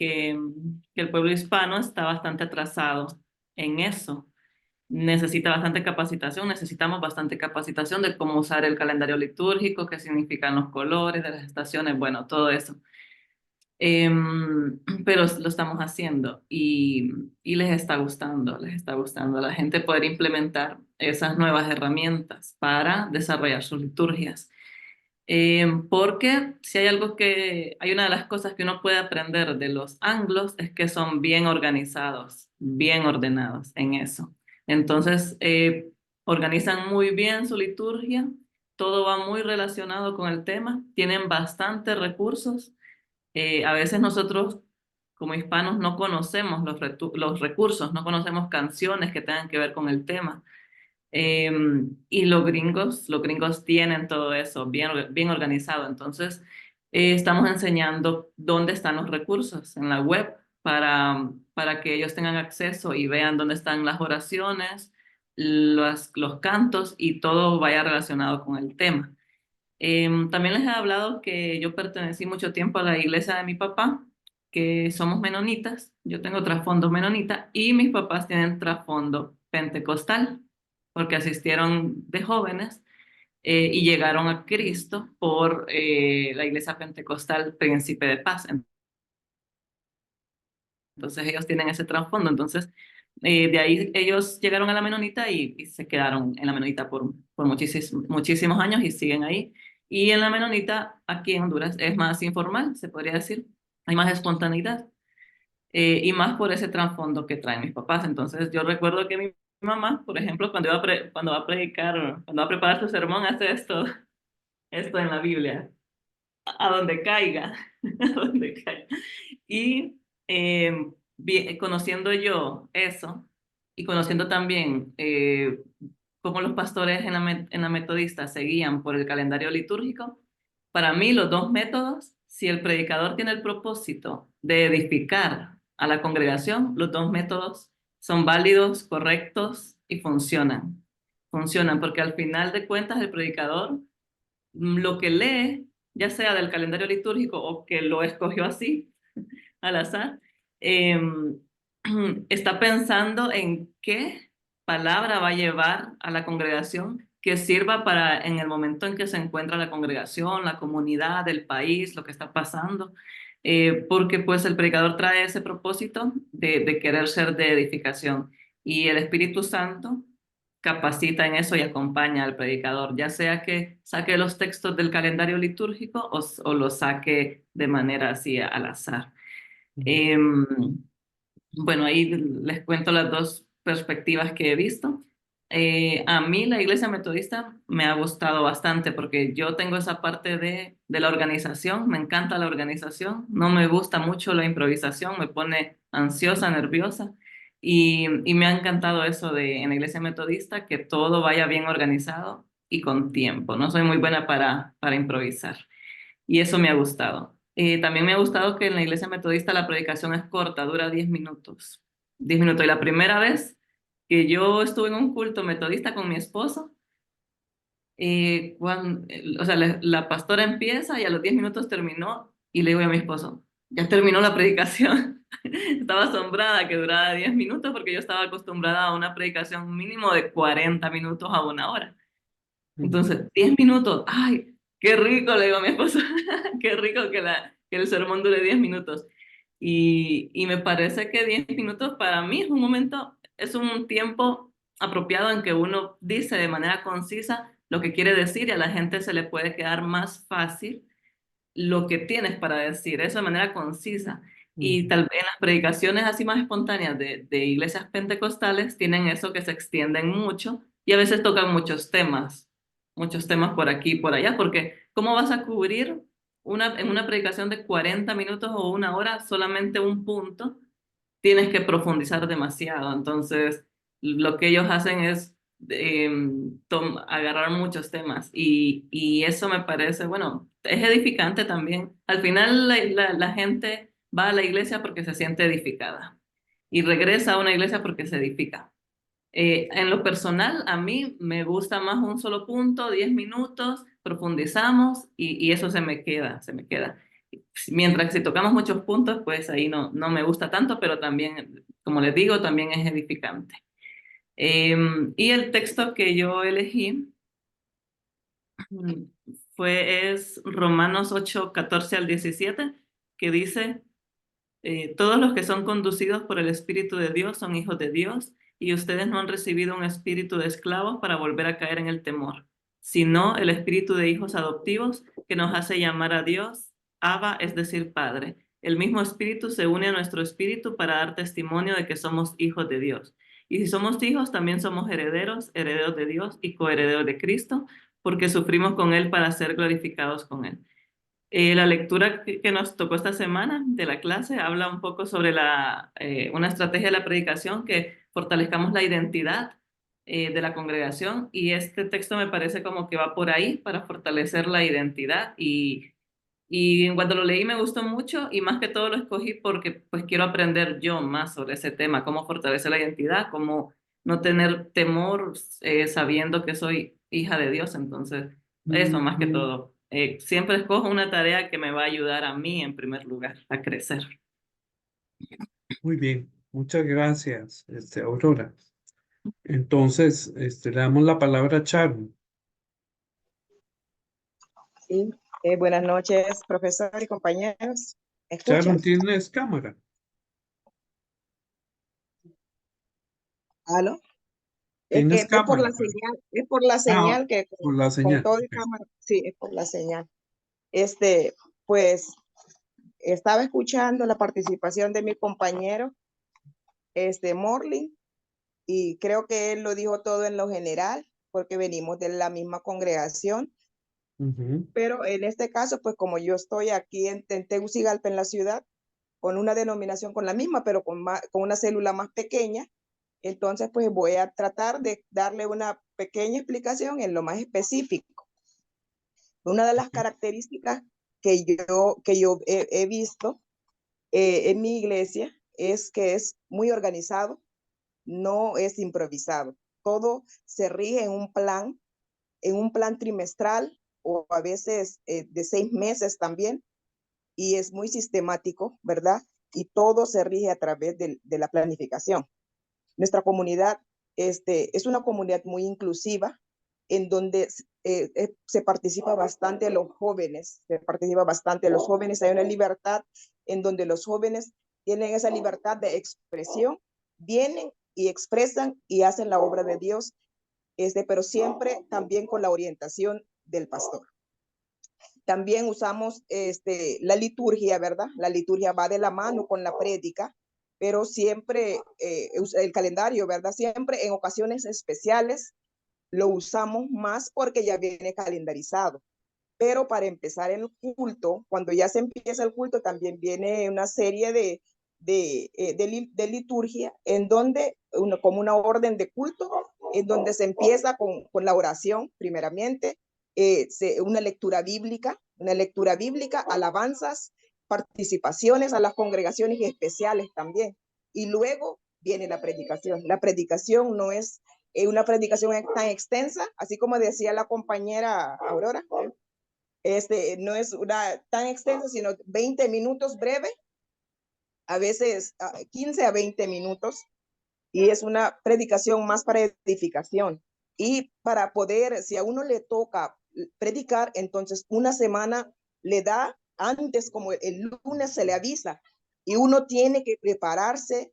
el pueblo hispano está bastante atrasado en eso. Necesita bastante capacitación, necesitamos bastante capacitación de cómo usar el calendario litúrgico, qué significan los colores de las estaciones, bueno, todo eso. Pero lo estamos haciendo y les está gustando a la gente poder implementar esas nuevas herramientas para desarrollar sus liturgias. Porque si hay algo hay una de las cosas que uno puede aprender de los anglos es que son bien organizados, bien ordenados en eso. Entonces, organizan muy bien su liturgia, todo va muy relacionado con el tema, tienen bastantes recursos. A veces nosotros como hispanos no conocemos los recursos, no conocemos canciones que tengan que ver con el tema. Y los gringos tienen todo eso bien, bien organizado. Entonces, estamos enseñando dónde están los recursos en la web para que ellos tengan acceso y vean dónde están las oraciones, los cantos y todo vaya relacionado con el tema. También les he hablado que yo pertenecí mucho tiempo a la iglesia de mi papá, que somos menonitas. Yo tengo trasfondo menonita y mis papás tienen trasfondo pentecostal, porque asistieron de jóvenes y llegaron a Cristo por la iglesia pentecostal Príncipe de Paz. Entonces ellos tienen ese trasfondo. Entonces de ahí ellos llegaron a la menonita y se quedaron en la menonita por muchísimos años y siguen ahí. Y en la menonita, aquí en Honduras, es más informal, se podría decir. Hay más espontaneidad y más por ese trasfondo que traen mis papás. Entonces yo recuerdo que mi mamá, por ejemplo, cuando va a predicar, cuando va a preparar su sermón, hace esto en la Biblia, a donde caiga, a donde caiga. Y conociendo yo eso y conociendo también cómo los pastores en la metodista seguían por el calendario litúrgico, para mí los dos métodos, si el predicador tiene el propósito de edificar a la congregación, los dos métodos son válidos, correctos y funcionan. Funcionan porque al final de cuentas el predicador lo que lee, ya sea del calendario litúrgico o que lo escogió así, al azar, está pensando en qué palabra va a llevar a la congregación que sirva para en el momento en que se encuentra la congregación, la comunidad, el país, lo que está pasando, porque pues el predicador trae ese propósito de querer ser de edificación y el Espíritu Santo capacita en eso y acompaña al predicador, ya sea que saque los textos del calendario litúrgico o los saque de manera así al azar. Em, bueno, ahí les cuento las dos perspectivas que he visto. A mí la iglesia metodista me ha gustado bastante porque yo tengo esa parte de la organización, me encanta la organización, no me gusta mucho la improvisación, me pone ansiosa, nerviosa y me ha encantado eso en la iglesia metodista, que todo vaya bien organizado y con tiempo. No soy muy buena para improvisar y eso me ha gustado. También me ha gustado que en la iglesia metodista la predicación es corta, dura 10 minutos. 10 minutos. Y la primera vez que yo estuve en un culto metodista con mi esposo, o sea, la pastora empieza y a los 10 minutos terminó y le digo a mi esposo, ya terminó la predicación. Estaba asombrada que durara 10 minutos porque yo estaba acostumbrada a una predicación mínimo de 40 minutos a 1 hora. Entonces, 10 minutos, ay, qué rico, le digo a mi esposo, qué rico que el sermón dure 10 minutos. Y me parece que 10 minutos para mí es un momento, es un tiempo apropiado en que uno dice de manera concisa lo que quiere decir y a la gente se le puede quedar más fácil lo que tienes para decir, eso de manera concisa. Y tal vez las predicaciones así más espontáneas de iglesias pentecostales tienen eso que se extienden mucho y a veces tocan muchos temas por aquí y por allá, porque ¿cómo vas a cubrir en una predicación de 40 minutos o 1 hora solamente un punto? Tienes que profundizar demasiado. Entonces, lo que ellos hacen es agarrar muchos temas y eso me parece, bueno, es edificante también. Al final la gente va a la iglesia porque se siente edificada y regresa a una iglesia porque se edifica. En lo personal, a mí me gusta más un solo punto, 10 minutos, profundizamos y eso se me queda, se me queda. Mientras que si tocamos muchos puntos, pues ahí no me gusta tanto, pero también, como les digo, también es edificante. Y el texto que yo elegí es Romanos 8, 14 al 17, que dice, todos los que son conducidos por el Espíritu de Dios son hijos de Dios, y ustedes no han recibido un espíritu de esclavos para volver a caer en el temor, sino el espíritu de hijos adoptivos que nos hace llamar a Dios, Abba, es decir, Padre. El mismo espíritu se une a nuestro espíritu para dar testimonio de que somos hijos de Dios. Y si somos hijos, también somos herederos, herederos de Dios y coherederos de Cristo, porque sufrimos con Él para ser glorificados con Él. La lectura que nos tocó esta semana de la clase habla un poco sobre una estrategia de la predicación que fortalezcamos la identidad de la congregación y este texto me parece como que va por ahí para fortalecer la identidad y en cuanto lo leí me gustó mucho y más que todo lo escogí porque pues quiero aprender yo más sobre ese tema, cómo fortalecer la identidad, cómo no tener temor sabiendo que soy hija de Dios, entonces eso más que todo. Siempre escojo una tarea que me va a ayudar a mí en primer lugar a crecer. Muy bien, muchas gracias, Aurora. Entonces, le damos la palabra a Sharon. Sí, buenas noches, profesor y compañeros. ¿Me Sharon, escuchan? ¿tienes cámara? ¿Aló? Es que ¿Tienes es por cámara? la señal, es por la Ah, señal que por la con señal. todo y Ok. cámara, sí, es por la señal. Pues estaba escuchando la participación de mi compañero, Morley, y creo que él lo dijo todo en lo general, porque venimos de la misma congregación. Ujú. Pero en este caso, pues como yo estoy aquí en Tegucigalpa, en la ciudad, con una denominación con la misma, pero con una célula más pequeña, entonces pues voy a tratar de darle una pequeña explicación en lo más específico. Una de las características que yo he visto en mi iglesia es que es muy organizado, no es improvisado. Todo se rige en un plan trimestral o a veces de 6 meses también, y es muy sistemático, ¿verdad? Y todo se rige a través de la planificación. Nuestra comunidad es una comunidad muy inclusiva, en donde se participa bastante los jóvenes, hay una libertad en donde los jóvenes tienen esa libertad de expresión, vienen y expresan y hacen la obra de Dios, pero siempre también con la orientación del pastor. También usamos la liturgia, ¿verdad? La liturgia va de la mano con la prédica, pero siempre el calendario, ¿verdad? Siempre en ocasiones especiales lo usamos más porque ya viene calendarizado. Pero para empezar el culto, cuando ya se empieza el culto, también viene una serie de liturgia en donde, como una orden de culto, en donde se empieza con la oración, primeramente, una lectura bíblica, alabanzas, participaciones a las congregaciones especiales también. Y luego viene la predicación. La predicación no es una predicación tan extensa, así como decía la compañera Aurora, no es una tan extensa, sino 20 minutos breve, a veces 15 a 20 minutos, y es una predicación más para edificación. Y para poder, si a uno le toca predicar, entonces una semana le da antes, como el lunes se le avisa, y uno tiene que prepararse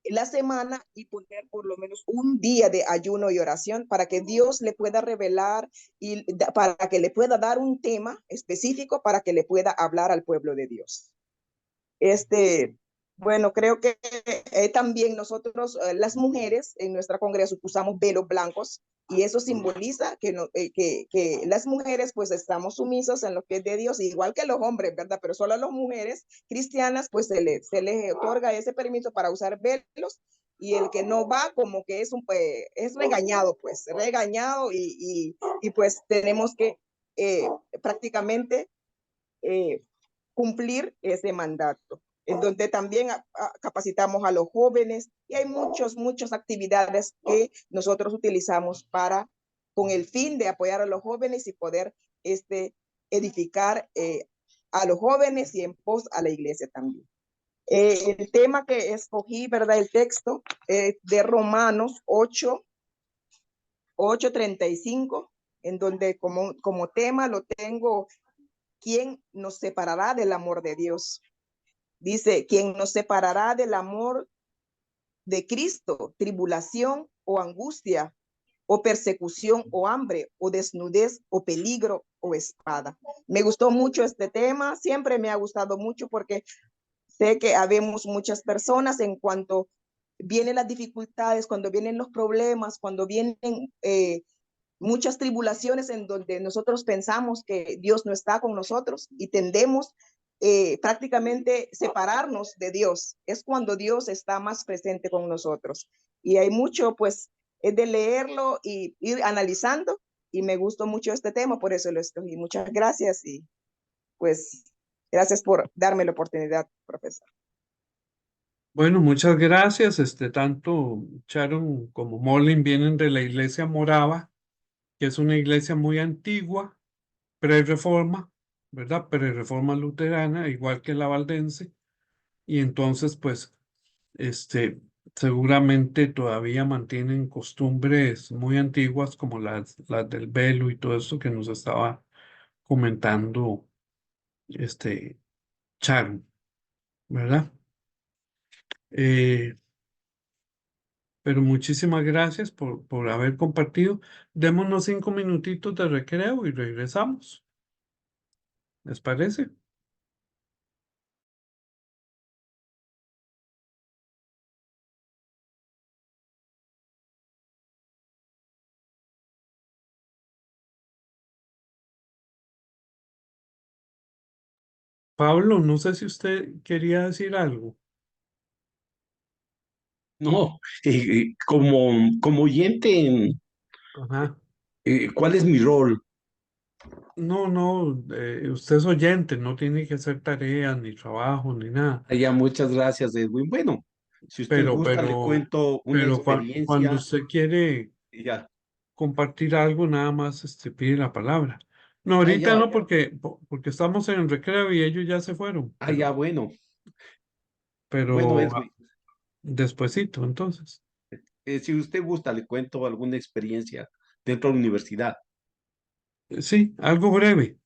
la semana y poner por lo menos un día de ayuno y oración para que Dios le pueda revelar y para que le pueda dar un tema específico para que le pueda hablar al pueblo de Dios. Bueno, creo que también nosotros, las mujeres en nuestra congregación usamos velos blancos y eso simboliza que, que las mujeres pues estamos sumisas en lo que es de Dios, igual que los hombres, ¿verdad? Pero solo a las mujeres cristianas pues se les otorga ese permiso para usar velos y el que no va como que es, es regañado, pues regañado y pues tenemos que prácticamente eh, cumplir ese mandato, en donde también capacitamos a los jóvenes y hay muchas actividades que nosotros utilizamos para, con el fin de apoyar a los jóvenes y poder edificar a los jóvenes y en pos a la iglesia también. El tema que escogí, ¿verdad? El texto de Romanos 8:35, en donde como tema lo tengo, ¿quién nos separará del amor de Dios? Dice, ¿quién nos separará del amor de Cristo? Tribulación o angustia, o persecución, o hambre, o desnudez, o peligro, o espada. Me gustó mucho este tema, siempre me ha gustado mucho porque sé que habemos muchas personas en cuanto vienen las dificultades, cuando vienen los problemas, cuando vienen muchas tribulaciones en donde nosotros pensamos que Dios no está con nosotros y tendemos prácticamente separarnos de Dios. Es cuando Dios está más presente con nosotros. Y hay mucho, pues, es de leerlo y ir analizando. Y me gustó mucho este tema, por eso lo escogí. Muchas gracias y pues gracias por darme la oportunidad, profesor. Bueno, muchas gracias. Tanto Sharon como Molin vienen de la iglesia morava, que es una iglesia muy antigua, pre-reforma, ¿verdad? Pre-reforma luterana, igual que la valdense. Y entonces, pues, seguramente todavía mantienen costumbres muy antiguas como las del velo y todo esto que nos estaba comentando, Sharon, ¿verdad? Eh, pero muchísimas gracias por haber compartido. Démonos 5 minutitos de recreo y regresamos. ¿Les parece? Pablo, no sé si usted quería decir algo. No, como oyente, Ajá. ¿cuál es mi rol? No, no, usted es oyente, no tiene que hacer tareas, ni trabajo, ni nada. Ya, muchas gracias, Edwin. Bueno, si usted Pero, gusta, le pero, cuento una pero cuando experiencia. usted quiere Ya, compartir algo, nada más pide la palabra. No, ahorita ya, no, porque estamos en el recreo y ellos ya se fueron, ya, bueno. Bueno, pero Edwin, despuesito, entonces. si usted gusta, le cuento alguna experiencia dentro de la universidad. Sí, algo breve.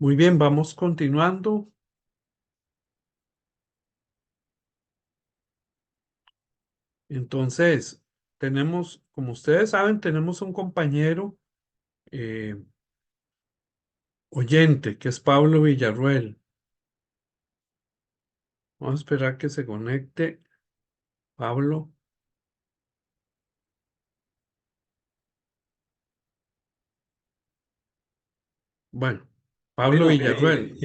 Muy bien, vamos continuando. Entonces, tenemos, como ustedes saben, tenemos un compañero eh, oyente, que es Pablo Villarruel. Vamos a esperar que se conecte Pablo. Bueno, Pablo Bueno, Villarruel,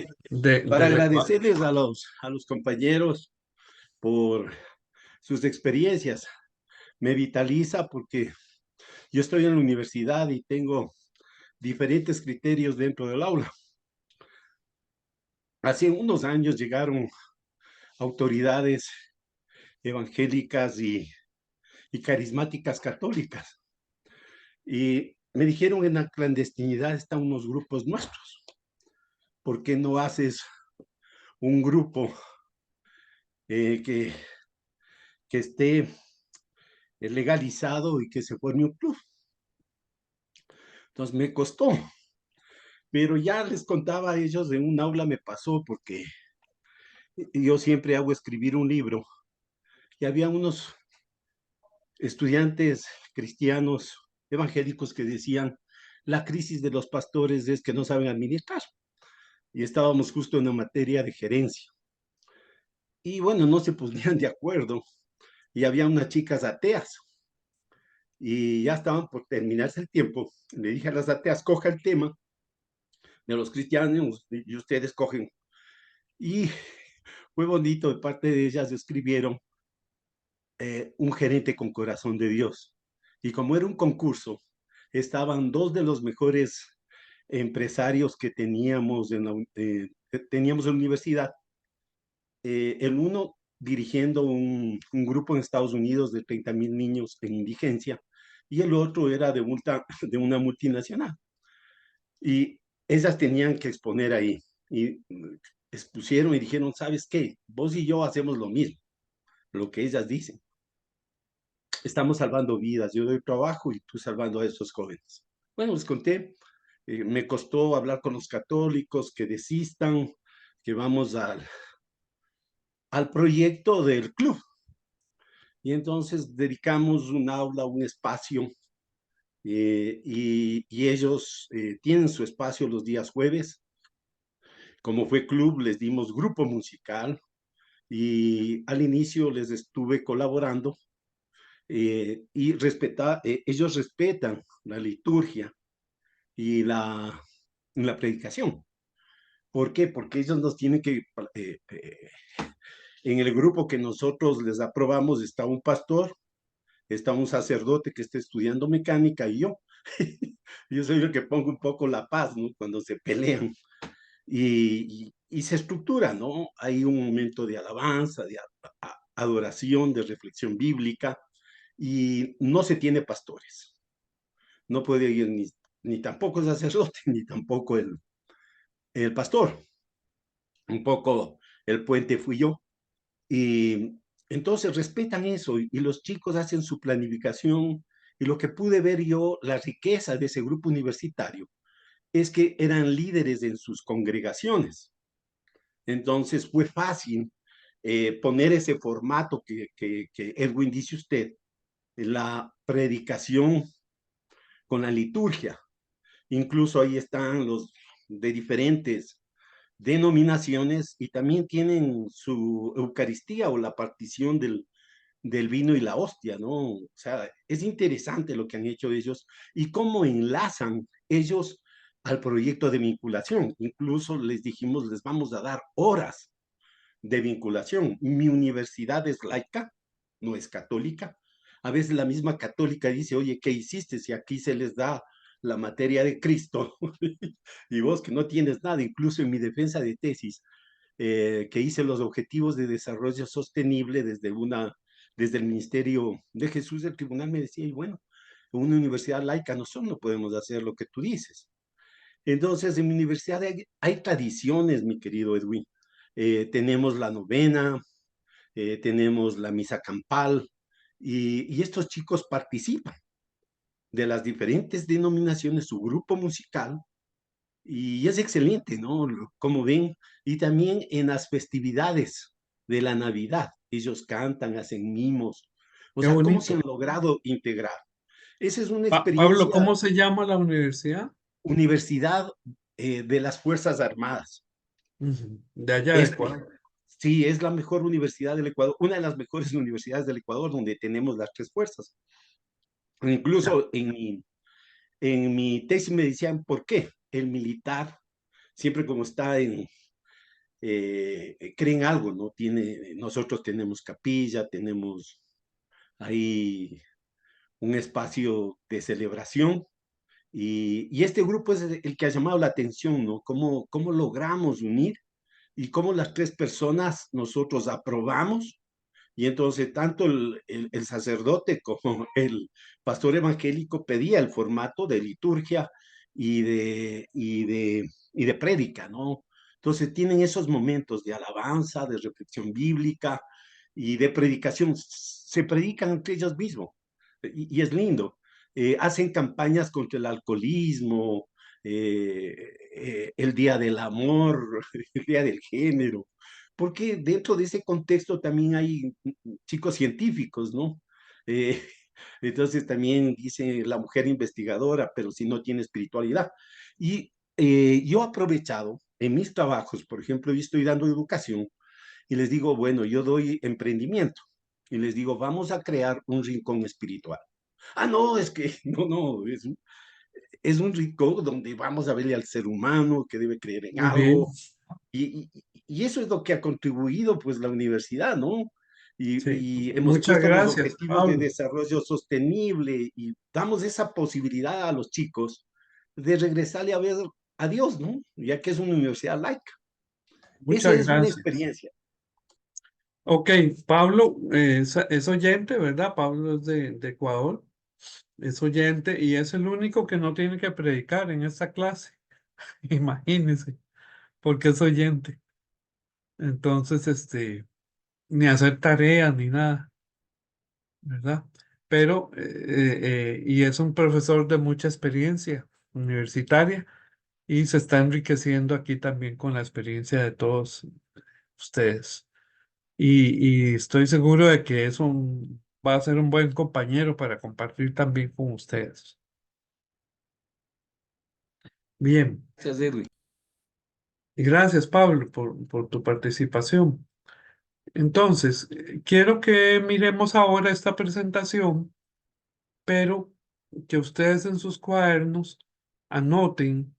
para del agradecerles a los compañeros por sus experiencias. Me vitaliza porque yo estoy en la universidad y tengo diferentes criterios dentro del aula. Hace unos años llegaron autoridades evangélicas y carismáticas católicas y me dijeron: en la clandestinidad están unos grupos nuestros. ¿Por qué no haces un grupo que esté legalizado y que se forme un club? Entonces me costó, pero ya les contaba a ellos, de un aula me pasó, porque yo siempre hago escribir un libro y había unos estudiantes cristianos evangélicos que decían: la crisis de los pastores es que no saben administrar. Y estábamos justo en una materia de gerencia. Y bueno, no se ponían de acuerdo. Y había unas chicas ateas. Y ya estaban por terminarse el tiempo. Le dije a las ateas: coja el tema de los cristianos y ustedes cogen. Y fue bonito, de parte de ellas escribieron un gerente con corazón de Dios. Y como era un concurso, estaban dos de los mejores empresarios que teníamos teníamos en la universidad. El uno dirigiendo un grupo en Estados Unidos de 30,000 niños en indigencia, y el otro era de una multinacional. Y ellas tenían que exponer ahí. Y expusieron y dijeron: ¿sabes qué? Vos y yo hacemos lo mismo, lo que ellas dicen. Estamos salvando vidas, yo doy trabajo y tú salvando a esos jóvenes. Bueno, les conté, me costó hablar con los católicos que desistan, que vamos al proyecto del club. Y entonces dedicamos un aula, un espacio, y ellos tienen su espacio los días jueves. Como fue club, les dimos grupo musical, y al inicio les estuve colaborando. Y ellos respetan la liturgia y la predicación. ¿Por qué? Porque ellos nos tienen que... en el grupo que nosotros les aprobamos está un pastor, está un sacerdote que está estudiando mecánica, y yo. Yo soy el que pongo un poco la paz, ¿no?, cuando se pelean. Y se estructura, ¿no? Hay un momento de alabanza, de adoración, de reflexión bíblica, y no se tiene pastores. No puede ir ni tampoco el sacerdote, ni tampoco el pastor. Un poco el puente fui yo. Y entonces respetan eso, y los chicos hacen su planificación. Y lo que pude ver yo, la riqueza de ese grupo universitario, es que eran líderes en sus congregaciones. Entonces fue fácil poner ese formato que Edwin dice usted, la predicación con la liturgia. Incluso ahí están los de diferentes denominaciones, y también tienen su Eucaristía, o la partición del vino y la hostia, ¿no? O sea, es interesante lo que han hecho ellos y cómo enlazan ellos al proyecto de vinculación. Incluso les dijimos: les vamos a dar horas de vinculación. Mi universidad es laica, no es católica. A veces la misma católica dice: oye, ¿qué hiciste si aquí se les da la materia de Cristo? Y vos, que no tienes nada. Incluso en mi defensa de tesis, que hice los objetivos de desarrollo sostenible desde el Ministerio de Jesús, el tribunal me decía: y bueno, en una universidad laica nosotros no podemos hacer lo que tú dices. Entonces, en mi universidad hay tradiciones, mi querido Edwin. Tenemos la novena, tenemos la misa campal, y estos chicos participan de las diferentes denominaciones, su grupo musical, Y es excelente, ¿no? Como ven, y también en las festividades de la Navidad, ellos cantan, hacen mimos, o Qué sea, cómo se han bonito. logrado integrar. Esa es una Pablo, experiencia. ¿cómo se llama la universidad? Universidad de las Fuerzas Armadas. Ujú, de allá de Es, Ecuador. sí, es la mejor universidad del Ecuador, una de las mejores universidades del Ecuador donde tenemos las tres fuerzas. Ya. Incluso en mi tesis me decían, ¿por qué el militar, siempre como está creen algo, ¿no? Nosotros tenemos capilla, tenemos ahí un espacio de celebración y este grupo es el que ha llamado la atención, ¿no? ¿Cómo logramos unir y cómo las tres personas nosotros aprobamos? Y entonces tanto el sacerdote como el pastor evangélico pedía el formato de liturgia y de prédica, ¿no? Entonces tienen esos momentos de alabanza, de reflexión bíblica y de predicación. Se predican entre ellos mismos y es lindo. Hacen campañas contra el alcoholismo, el Día del Amor, el Día del Género, porque dentro de ese contexto también hay chicos científicos, ¿no? Eh, entonces también dice la mujer investigadora, pero si no tiene espiritualidad. Y yo he aprovechado en mis trabajos, por ejemplo, yo estoy dando educación y les digo, bueno, yo doy emprendimiento y les digo, vamos a crear un rincón espiritual. Ah, no, es que no, es un rincón donde vamos a verle al ser humano que debe creer en Muy bien. algo, y eso es lo que ha contribuido, pues, la universidad, ¿no? Sí. Y hemos Muchas puesto los gracias, objetivos de Pablo. desarrollo sostenible y damos esa posibilidad a los chicos de regresarle a ver a Dios, ¿no? Ya que es una universidad laica. Esa Muchas es una gracias. experiencia. Ok, Pablo es oyente, ¿verdad? Pablo es de Ecuador, es oyente y es el único que no tiene que predicar en esta clase. Imagínense, porque es oyente. Entonces, ni hacer tareas ni nada, ¿verdad? Pero, y es un profesor de mucha experiencia universitaria y se está enriqueciendo aquí también con la experiencia de todos ustedes. Y estoy seguro de que va a ser un buen compañero para compartir también con ustedes. Bien, Gracias, Edwin. y gracias, Pablo, por tu participación. Entonces, quiero que miremos ahora esta presentación, pero que ustedes en sus cuadernos anoten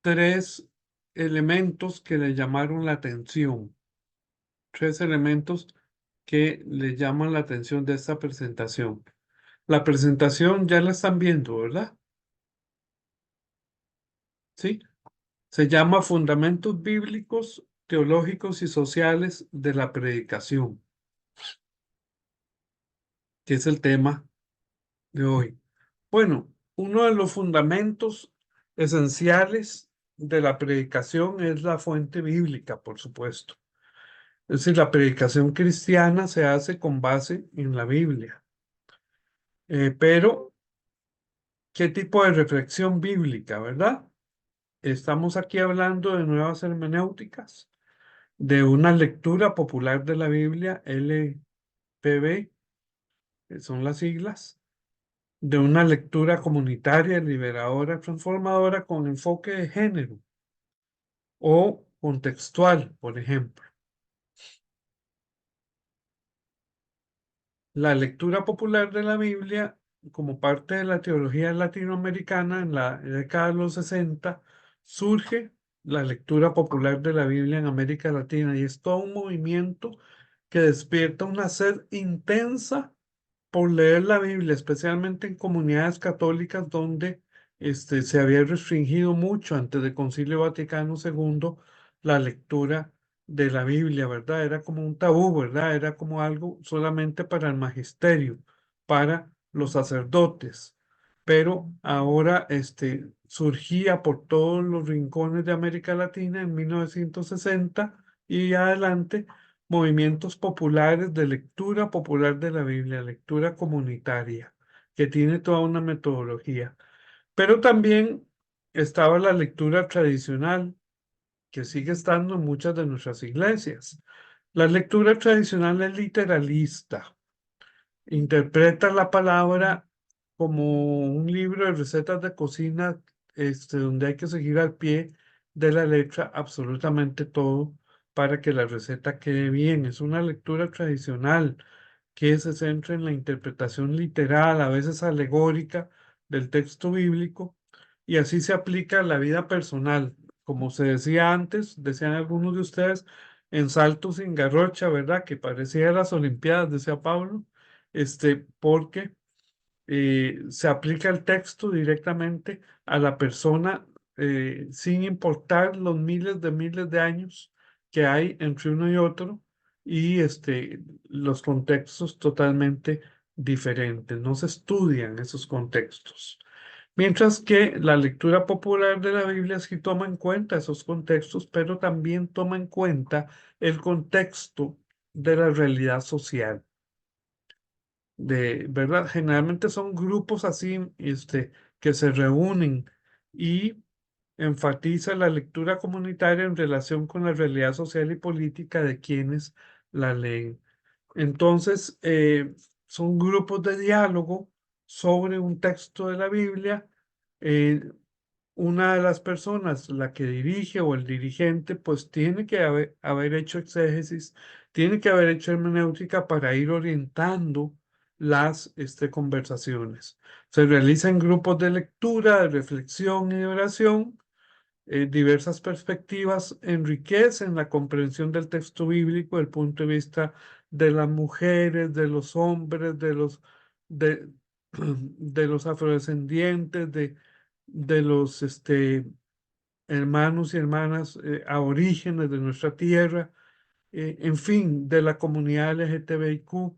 tres elementos que le llamaron la atención, tres elementos que le llaman la atención de esta presentación. La presentación ya la están viendo, ¿verdad? Sí. Se llama Fundamentos Bíblicos, Teológicos y Sociales de la Predicación, que es el tema de hoy. Bueno, uno de los fundamentos esenciales de la predicación es la fuente bíblica, por supuesto. Es decir, la predicación cristiana se hace con base en la Biblia. Pero, ¿qué tipo de reflexión bíblica, verdad? Estamos aquí hablando de nuevas hermenéuticas, de una lectura popular de la Biblia, LPB, que son las siglas, de una lectura comunitaria, liberadora, transformadora con enfoque de género o contextual, por ejemplo. La lectura popular de la Biblia, como parte de la teología latinoamericana en la década de los 60, surge la lectura popular de la Biblia en América Latina y es todo un movimiento que despierta una sed intensa por leer la Biblia, especialmente en comunidades católicas donde se había restringido mucho antes del Concilio Vaticano II la lectura de la Biblia, ¿verdad? Era como un tabú, ¿verdad? Era como algo solamente para el magisterio, para los sacerdotes. Pero ahora surgía por todos los rincones de América Latina en 1960 y adelante movimientos populares de lectura popular de la Biblia, lectura comunitaria, que tiene toda una metodología. Pero también estaba la lectura tradicional, que sigue estando en muchas de nuestras iglesias. La lectura tradicional es literalista. Interpreta la palabra como un libro de recetas de cocina, donde hay que seguir al pie de la letra absolutamente todo para que la receta quede bien. Es una lectura tradicional que se centra en la interpretación literal, a veces alegórica, del texto bíblico, y así se aplica a la vida personal. Como se decía antes, decían algunos de ustedes, en salto sin garrocha, ¿verdad? Que parecía las Olimpiadas, decía Pablo, porque se aplica el texto directamente a la persona, sin importar los miles de años que hay entre uno y otro, y los contextos totalmente diferentes. No se estudian esos contextos. Mientras que la lectura popular de la Biblia sí toma en cuenta esos contextos, pero también toma en cuenta el contexto de la realidad social. ¿Verdad? Generalmente son grupos así, que se reúnen y enfatiza la lectura comunitaria en relación con la realidad social y política de quienes la leen. Entonces, son grupos de diálogo sobre un texto de la Biblia. eh, una de las personas, la que dirige o el dirigente, pues tiene que haber hecho exégesis, tiene que haber hecho hermenéutica para ir orientando las conversaciones. Se realizan grupos de lectura, de reflexión y de oración. Diversas perspectivas enriquecen la comprensión del texto bíblico desde el punto de vista de las mujeres, de los hombres, de, de los afrodescendientes, de los hermanos y hermanas aborígenes de nuestra tierra, en fin, de la comunidad LGTBIQ,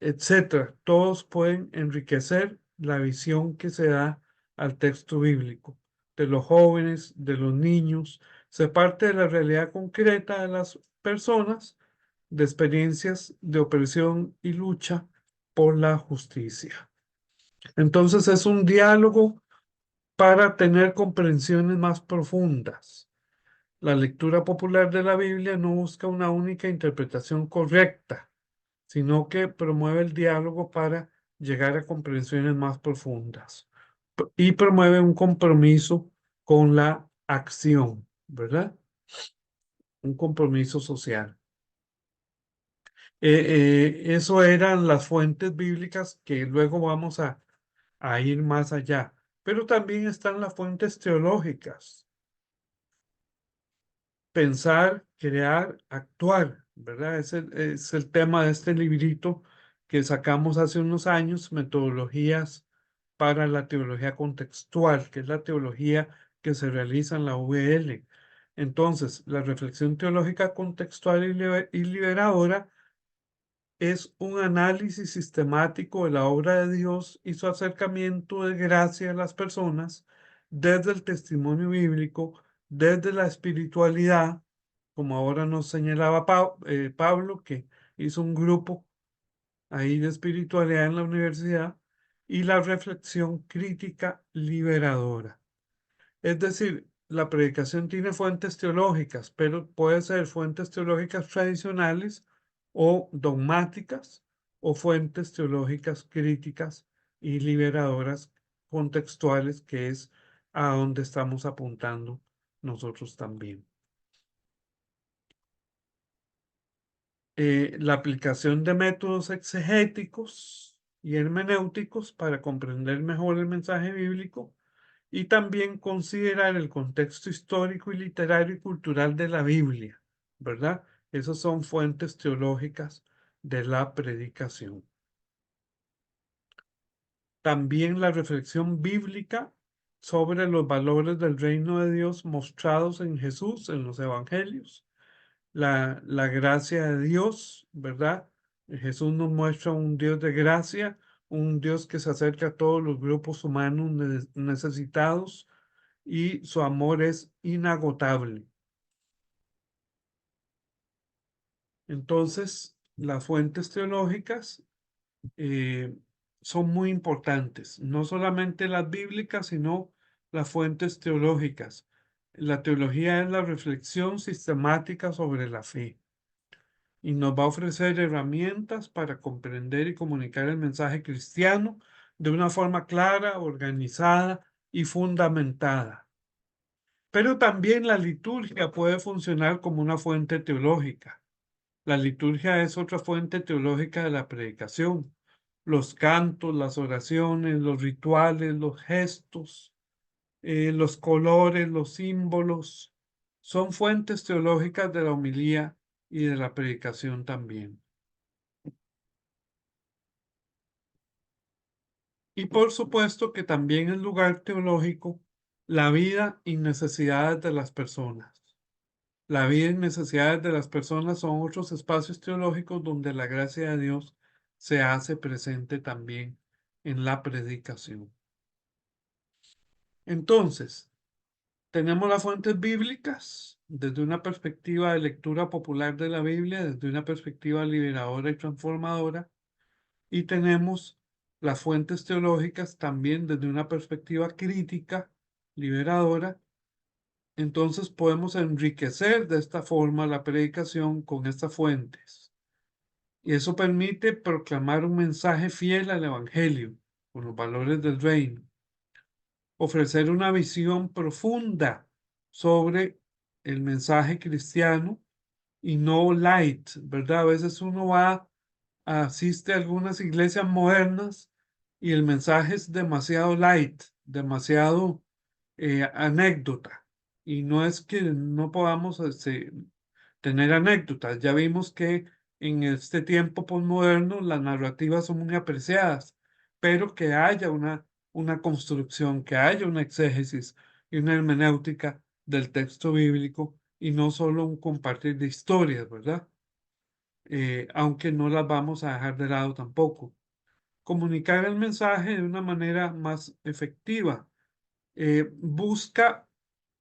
etcétera. Todos pueden enriquecer la visión que se da al texto bíblico, de los jóvenes, de los niños. Se parte de la realidad concreta de las personas, de experiencias de opresión y lucha por la justicia. Entonces es un diálogo para tener comprensiones más profundas. La lectura popular de la Biblia no busca una única interpretación correcta, sino que promueve el diálogo para llegar a comprensiones más profundas y promueve un compromiso con la acción, ¿verdad? Un compromiso social. Eso eran las fuentes bíblicas, que luego vamos a ir más allá, pero también están las fuentes teológicas. Pensar, crear, actuar, ¿verdad? Es el tema de este librito que sacamos hace unos años, Metodologías para la Teología Contextual, que es la teología que se realiza en la UVL. Entonces, la reflexión teológica contextual y liberadora es un análisis sistemático de la obra de Dios y su acercamiento de gracia a las personas desde el testimonio bíblico, desde la espiritualidad, como ahora nos señalaba Pablo, que hizo un grupo ahí de espiritualidad en la universidad, y la reflexión crítica liberadora. Es decir, la predicación tiene fuentes teológicas, pero puede ser fuentes teológicas tradicionales o dogmáticas, o fuentes teológicas críticas y liberadoras contextuales, que es a donde estamos apuntando nosotros también. La aplicación de métodos exegéticos y hermenéuticos para comprender mejor el mensaje bíblico, y también considerar el contexto histórico y literario y cultural de la Biblia, ¿verdad? Esas son fuentes teológicas de la predicación. También la reflexión bíblica sobre los valores del reino de Dios mostrados en Jesús, en los evangelios. La gracia de Dios, ¿verdad? Jesús nos muestra un Dios de gracia, un Dios que se acerca a todos los grupos humanos necesitados, y su amor es inagotable. Entonces, las fuentes teológicas son muy importantes, no solamente las bíblicas, sino las fuentes teológicas. La teología es la reflexión sistemática sobre la fe y nos va a ofrecer herramientas para comprender y comunicar el mensaje cristiano de una forma clara, organizada y fundamentada. Pero también la liturgia puede funcionar como una fuente teológica. La liturgia es otra fuente teológica de la predicación. Los cantos, las oraciones, los rituales, los gestos, los colores, los símbolos, son fuentes teológicas de la homilía y de la predicación también. Y por supuesto que también es lugar teológico la vida y necesidades de las personas. La vida y necesidades de las personas son otros espacios teológicos donde la gracia de Dios se hace presente también en la predicación. Entonces, tenemos las fuentes bíblicas desde una perspectiva de lectura popular de la Biblia, desde una perspectiva liberadora y transformadora, y tenemos las fuentes teológicas también desde una perspectiva crítica, liberadora. Entonces podemos enriquecer de esta forma la predicación con estas fuentes. Y eso permite proclamar un mensaje fiel al Evangelio, con los valores del reino. Ofrecer una visión profunda sobre el mensaje cristiano y no light, ¿verdad? A veces uno asiste a algunas iglesias modernas y el mensaje es demasiado light, demasiado anécdota. Y no es que no podamos tener anécdotas. Ya vimos que en este tiempo posmoderno las narrativas son muy apreciadas, pero que haya una construcción, que haya una exégesis y una hermenéutica del texto bíblico y no solo un compartir de historias, ¿verdad? Aunque no las vamos a dejar de lado tampoco. Comunicar el mensaje de una manera más efectiva.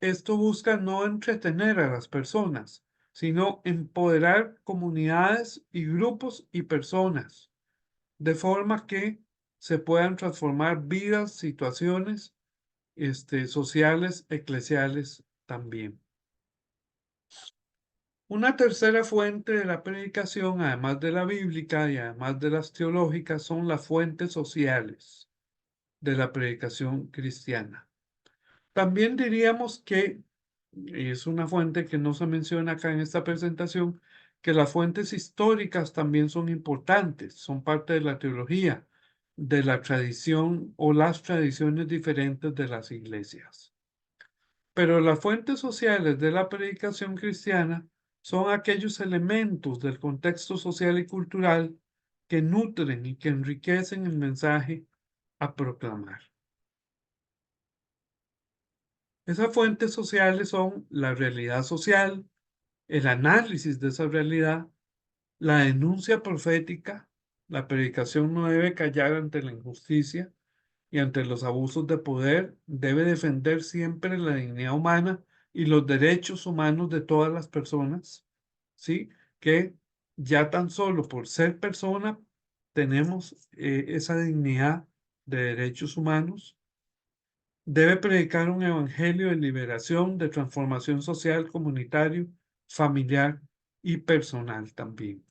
Esto busca no entretener a las personas, sino empoderar comunidades y grupos y personas, de forma que se puedan transformar vidas, situaciones, sociales, eclesiales también. Una tercera fuente de la predicación, además de la bíblica y además de las teológicas, son las fuentes sociales de la predicación cristiana. También diríamos que es una fuente que no se menciona acá en esta presentación, que las fuentes históricas también son importantes, son parte de la teología, de la tradición o las tradiciones diferentes de las iglesias. Pero las fuentes sociales de la predicación cristiana son aquellos elementos del contexto social y cultural que nutren y que enriquecen el mensaje a proclamar. Esas fuentes sociales son la realidad social, el análisis de esa realidad, la denuncia profética. La predicación no debe callar ante la injusticia y ante los abusos de poder, debe defender siempre la dignidad humana y los derechos humanos de todas las personas, ¿sí? Que ya tan solo por ser persona tenemos esa dignidad de derechos humanos. Debe predicar un evangelio de liberación, de transformación social, comunitario, familiar y personal también.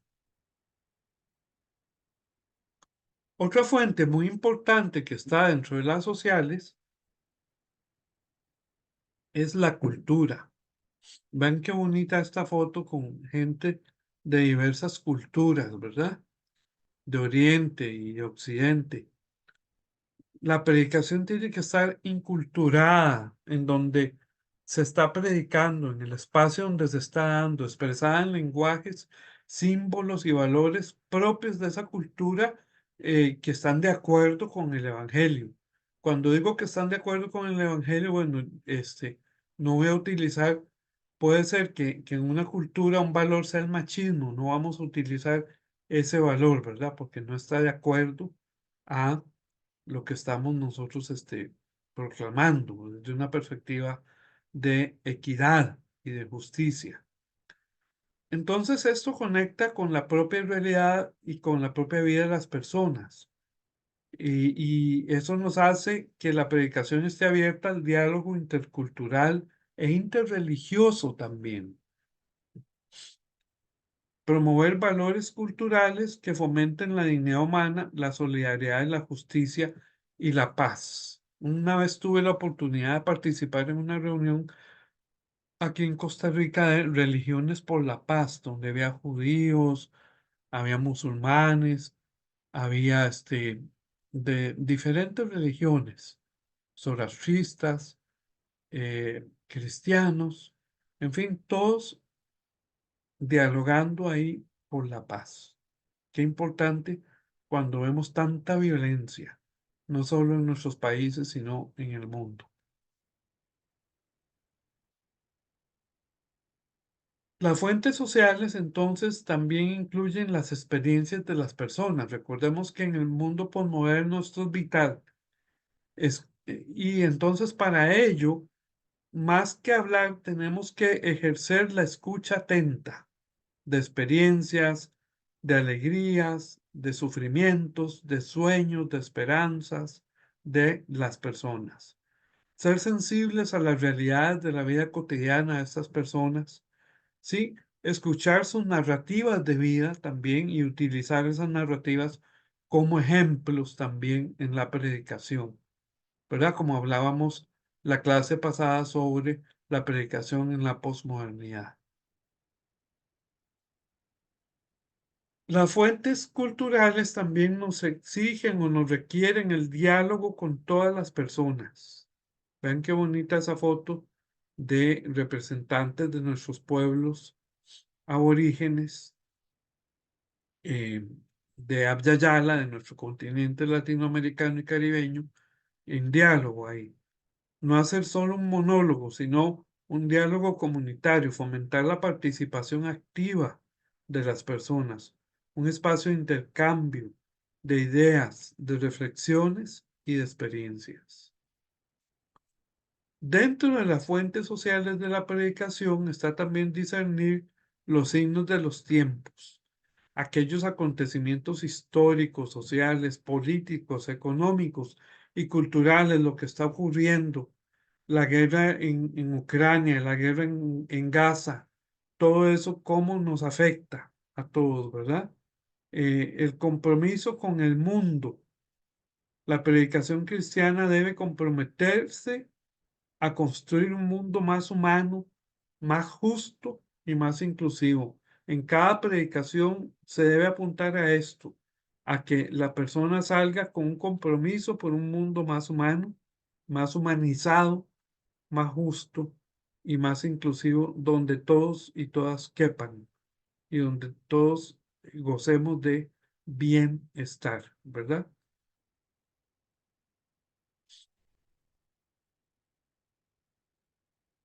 Otra fuente muy importante que está dentro de las sociales es la cultura. Ven qué bonita esta foto con gente de diversas culturas, ¿verdad? De Oriente y de Occidente. La predicación tiene que estar inculturada, en donde se está predicando, en el espacio donde se está dando, expresada en lenguajes, símbolos y valores propios de esa cultura que están de acuerdo con el Evangelio. Cuando digo que están de acuerdo con el Evangelio, bueno, no voy a utilizar, puede ser que en una cultura un valor sea el machismo, no vamos a utilizar ese valor, ¿verdad? Porque no está de acuerdo a lo que estamos nosotros proclamando desde una perspectiva de equidad y de justicia. Entonces esto conecta con la propia realidad y con la propia vida de las personas. Y eso nos hace que la predicación esté abierta al diálogo intercultural e interreligioso también. Promover valores culturales que fomenten la dignidad humana, la solidaridad, la justicia y la paz. Una vez tuve la oportunidad de participar en una reunión aquí en Costa Rica de Religiones por la Paz, donde había judíos, había musulmanes, había de diferentes religiones, zoroastristas, cristianos, en fin, todos dialogando ahí por la paz. Qué importante cuando vemos tanta violencia, no solo en nuestros países, sino en el mundo. Las fuentes sociales entonces también incluyen las experiencias de las personas. Recordemos que en el mundo posmoderno esto es vital. Y entonces para ello, más que hablar, tenemos que ejercer la escucha atenta de experiencias, de alegrías, de sufrimientos, de sueños, de esperanzas de las personas. Ser sensibles a las realidades de la vida cotidiana de estas personas, sí, escuchar sus narrativas de vida también y utilizar esas narrativas como ejemplos también en la predicación, ¿verdad? Como hablábamos la clase pasada sobre la predicación en la posmodernidad. Las fuentes culturales también nos exigen o nos requieren el diálogo con todas las personas. Vean qué bonita esa foto de representantes de nuestros pueblos aborígenes, de Abya Yala, de nuestro continente latinoamericano y caribeño, en diálogo ahí. No hacer solo un monólogo, sino un diálogo comunitario, fomentar la participación activa de las personas, un espacio de intercambio de ideas, de reflexiones y de experiencias. Dentro de las fuentes sociales de la predicación está también discernir los signos de los tiempos, aquellos acontecimientos históricos, sociales, políticos, económicos y culturales, lo que está ocurriendo, la guerra en Ucrania, la guerra en Gaza, todo eso, cómo nos afecta a todos, ¿verdad? El compromiso con el mundo. La predicación cristiana debe comprometerse a construir un mundo más humano, más justo y más inclusivo. En cada predicación se debe apuntar a esto, a que la persona salga con un compromiso por un mundo más humano, más humanizado, más justo y más inclusivo, donde todos y todas quepan y donde todos gocemos de bienestar, ¿verdad?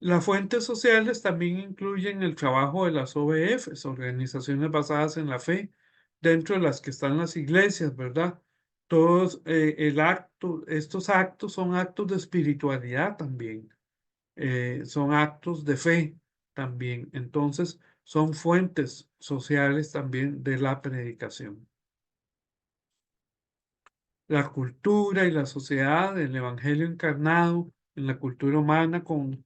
Las fuentes sociales también incluyen el trabajo de las OBFs, organizaciones basadas en la fe, dentro de las que están las iglesias, ¿verdad? Todos estos actos son actos de espiritualidad también, son actos de fe también. Entonces, son fuentes sociales también de la predicación. La cultura y la sociedad, el evangelio encarnado en la cultura humana con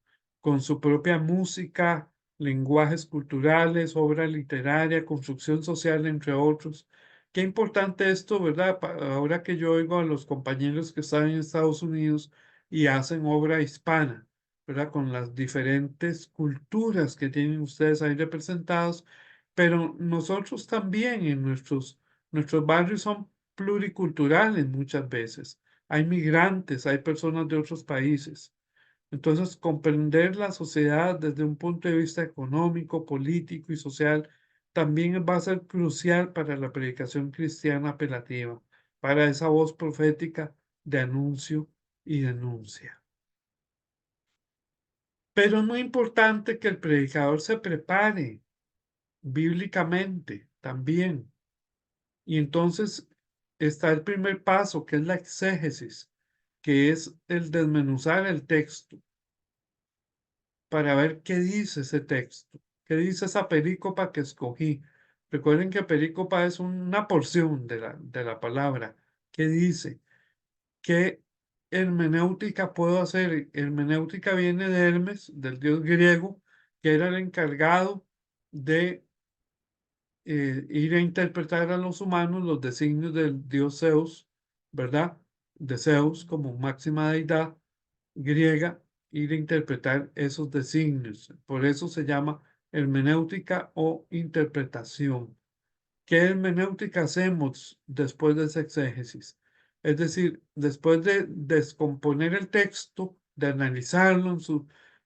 su propia música, lenguajes culturales, obra literaria, construcción social, entre otros. Qué importante esto, ¿verdad? Ahora que yo oigo a los compañeros que están en Estados Unidos y hacen obra hispana, ¿verdad? Con las diferentes culturas que tienen ustedes ahí representados, pero nosotros también en nuestros barrios son pluriculturales muchas veces. Hay migrantes, hay personas de otros países. Entonces, comprender la sociedad desde un punto de vista económico, político y social también va a ser crucial para la predicación cristiana apelativa, para esa voz profética de anuncio y denuncia. Pero es muy importante que el predicador se prepare bíblicamente también. Y entonces está el primer paso, que es la exégesis, que es el desmenuzar el texto para ver qué dice ese texto, qué dice esa perícopa que escogí. Recuerden que perícopa es una porción de la palabra. ¿Qué dice? ¿qué hermenéutica puedo hacer? Hermenéutica viene de Hermes, del dios griego, que era el encargado de ir a interpretar a los humanos los designios del dios Zeus, ¿verdad? De Zeus como máxima deidad griega, ir a interpretar esos designios. Por eso se llama hermenéutica o interpretación. ¿Qué hermenéutica hacemos después de ese exégesis? Es decir, después de descomponer el texto, de analizarlo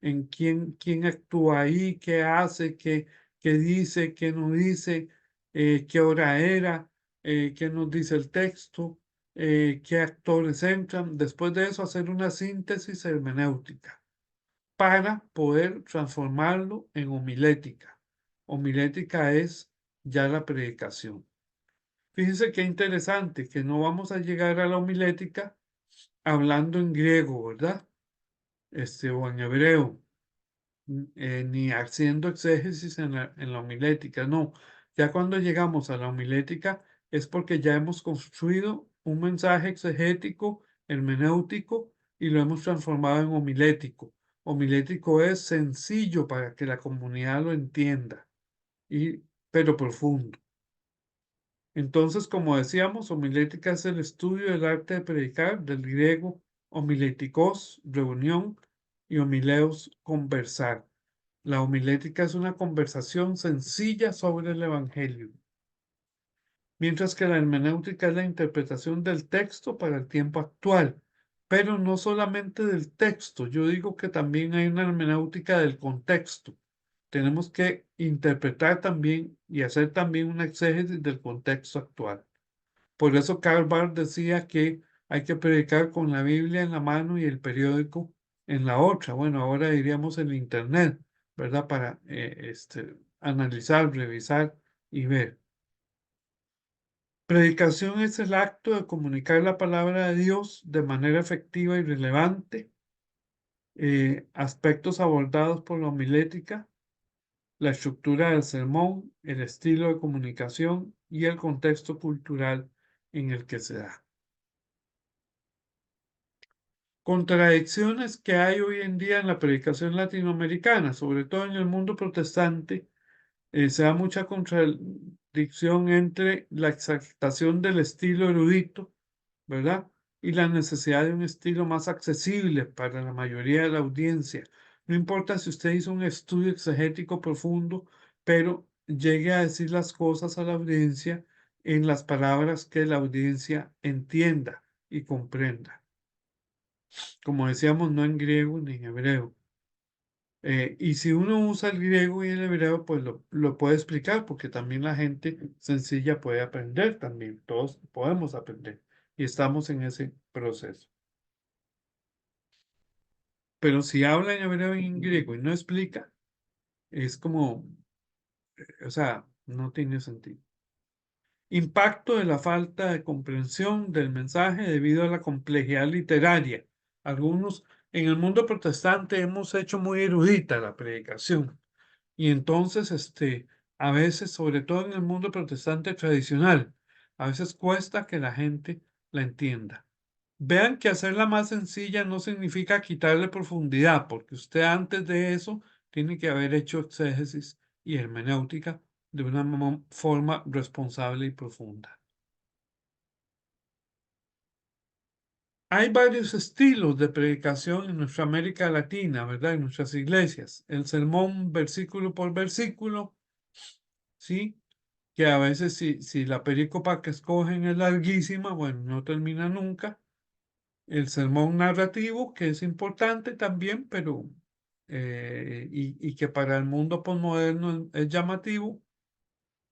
en quién actúa ahí, qué hace, qué dice, qué no dice, qué hora era, qué nos dice el texto, qué actores entran. Después de eso, hacer una síntesis hermenéutica para poder transformarlo en homilética. Homilética es ya la predicación. Fíjense qué interesante que no vamos a llegar a la homilética hablando en griego, ¿verdad? O en hebreo, ni haciendo exégesis en la homilética, no. Ya cuando llegamos a la homilética es porque ya hemos construido un mensaje exegético, hermenéutico, y lo hemos transformado en homilético. Homilético es sencillo para que la comunidad lo entienda, pero profundo. Entonces, como decíamos, homilética es el estudio del arte de predicar, del griego homiléticos, reunión, y homileos, conversar. La homilética es una conversación sencilla sobre el Evangelio, mientras que la hermenéutica es la interpretación del texto para el tiempo actual, pero no solamente del texto. Yo digo que también hay una hermenéutica del contexto. Tenemos que interpretar también y hacer también una exégesis del contexto actual. Por eso Karl Barth decía que hay que predicar con la Biblia en la mano y el periódico en la otra. Bueno, ahora diríamos el Internet, ¿verdad? Para analizar, revisar y ver. Predicación es el acto de comunicar la palabra de Dios de manera efectiva y relevante. Aspectos abordados por la homilética, la estructura del sermón, el estilo de comunicación y el contexto cultural en el que se da. Contradicciones que hay hoy en día en la predicación latinoamericana, sobre todo en el mundo protestante, se da mucha contradicción entre la exaltación del estilo erudito, ¿verdad? Y la necesidad de un estilo más accesible para la mayoría de la audiencia. No importa si usted hizo un estudio exegético profundo, pero llegue a decir las cosas a la audiencia en las palabras que la audiencia entienda y comprenda. Como decíamos, no en griego ni en hebreo. Y si uno usa el griego y el hebreo, pues lo puede explicar, porque también la gente sencilla puede aprender también. Todos podemos aprender y estamos en ese proceso. Pero si habla en hebreo y en griego y no explica, es como, o sea, no tiene sentido. Impacto de la falta de comprensión del mensaje debido a la complejidad literaria. Algunos en el mundo protestante hemos hecho muy erudita la predicación. Y entonces, a veces, sobre todo en el mundo protestante tradicional, a veces cuesta que la gente la entienda. Vean que hacerla más sencilla no significa quitarle profundidad, porque usted antes de eso tiene que haber hecho exégesis y hermenéutica de una forma responsable y profunda. Hay varios estilos de predicación en nuestra América Latina, ¿verdad? En nuestras iglesias. El sermón versículo por versículo, ¿sí? Que a veces si la perícopa que escogen es larguísima, bueno, no termina nunca. El sermón narrativo, que es importante también, pero y que para el mundo posmoderno es llamativo.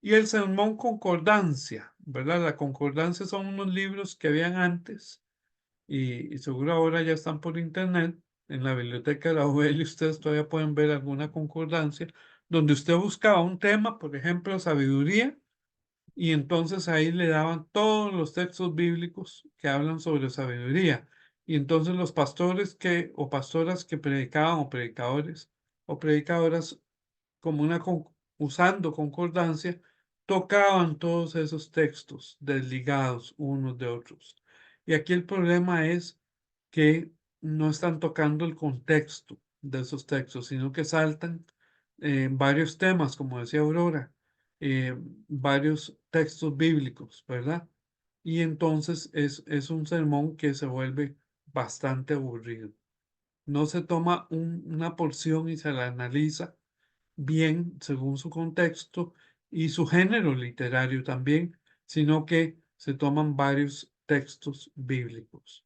Y el sermón concordancia, ¿verdad? La concordancia son unos libros que habían antes y seguro ahora ya están por internet. En la biblioteca de la UL ustedes todavía pueden ver alguna concordancia donde usted buscaba un tema, por ejemplo, sabiduría, y entonces ahí le daban todos los textos bíblicos que hablan sobre sabiduría. Y entonces los pastores o pastoras que predicaban o predicadores o predicadoras como usando concordancia, tocaban todos esos textos desligados unos de otros. Y aquí el problema es que no están tocando el contexto de esos textos, sino que saltan varios temas, como decía Aurora, varios textos bíblicos, ¿verdad? Y entonces es un sermón que se vuelve bastante aburrido. No se toma una porción y se la analiza bien según su contexto y su género literario también, sino que se toman varios textos bíblicos.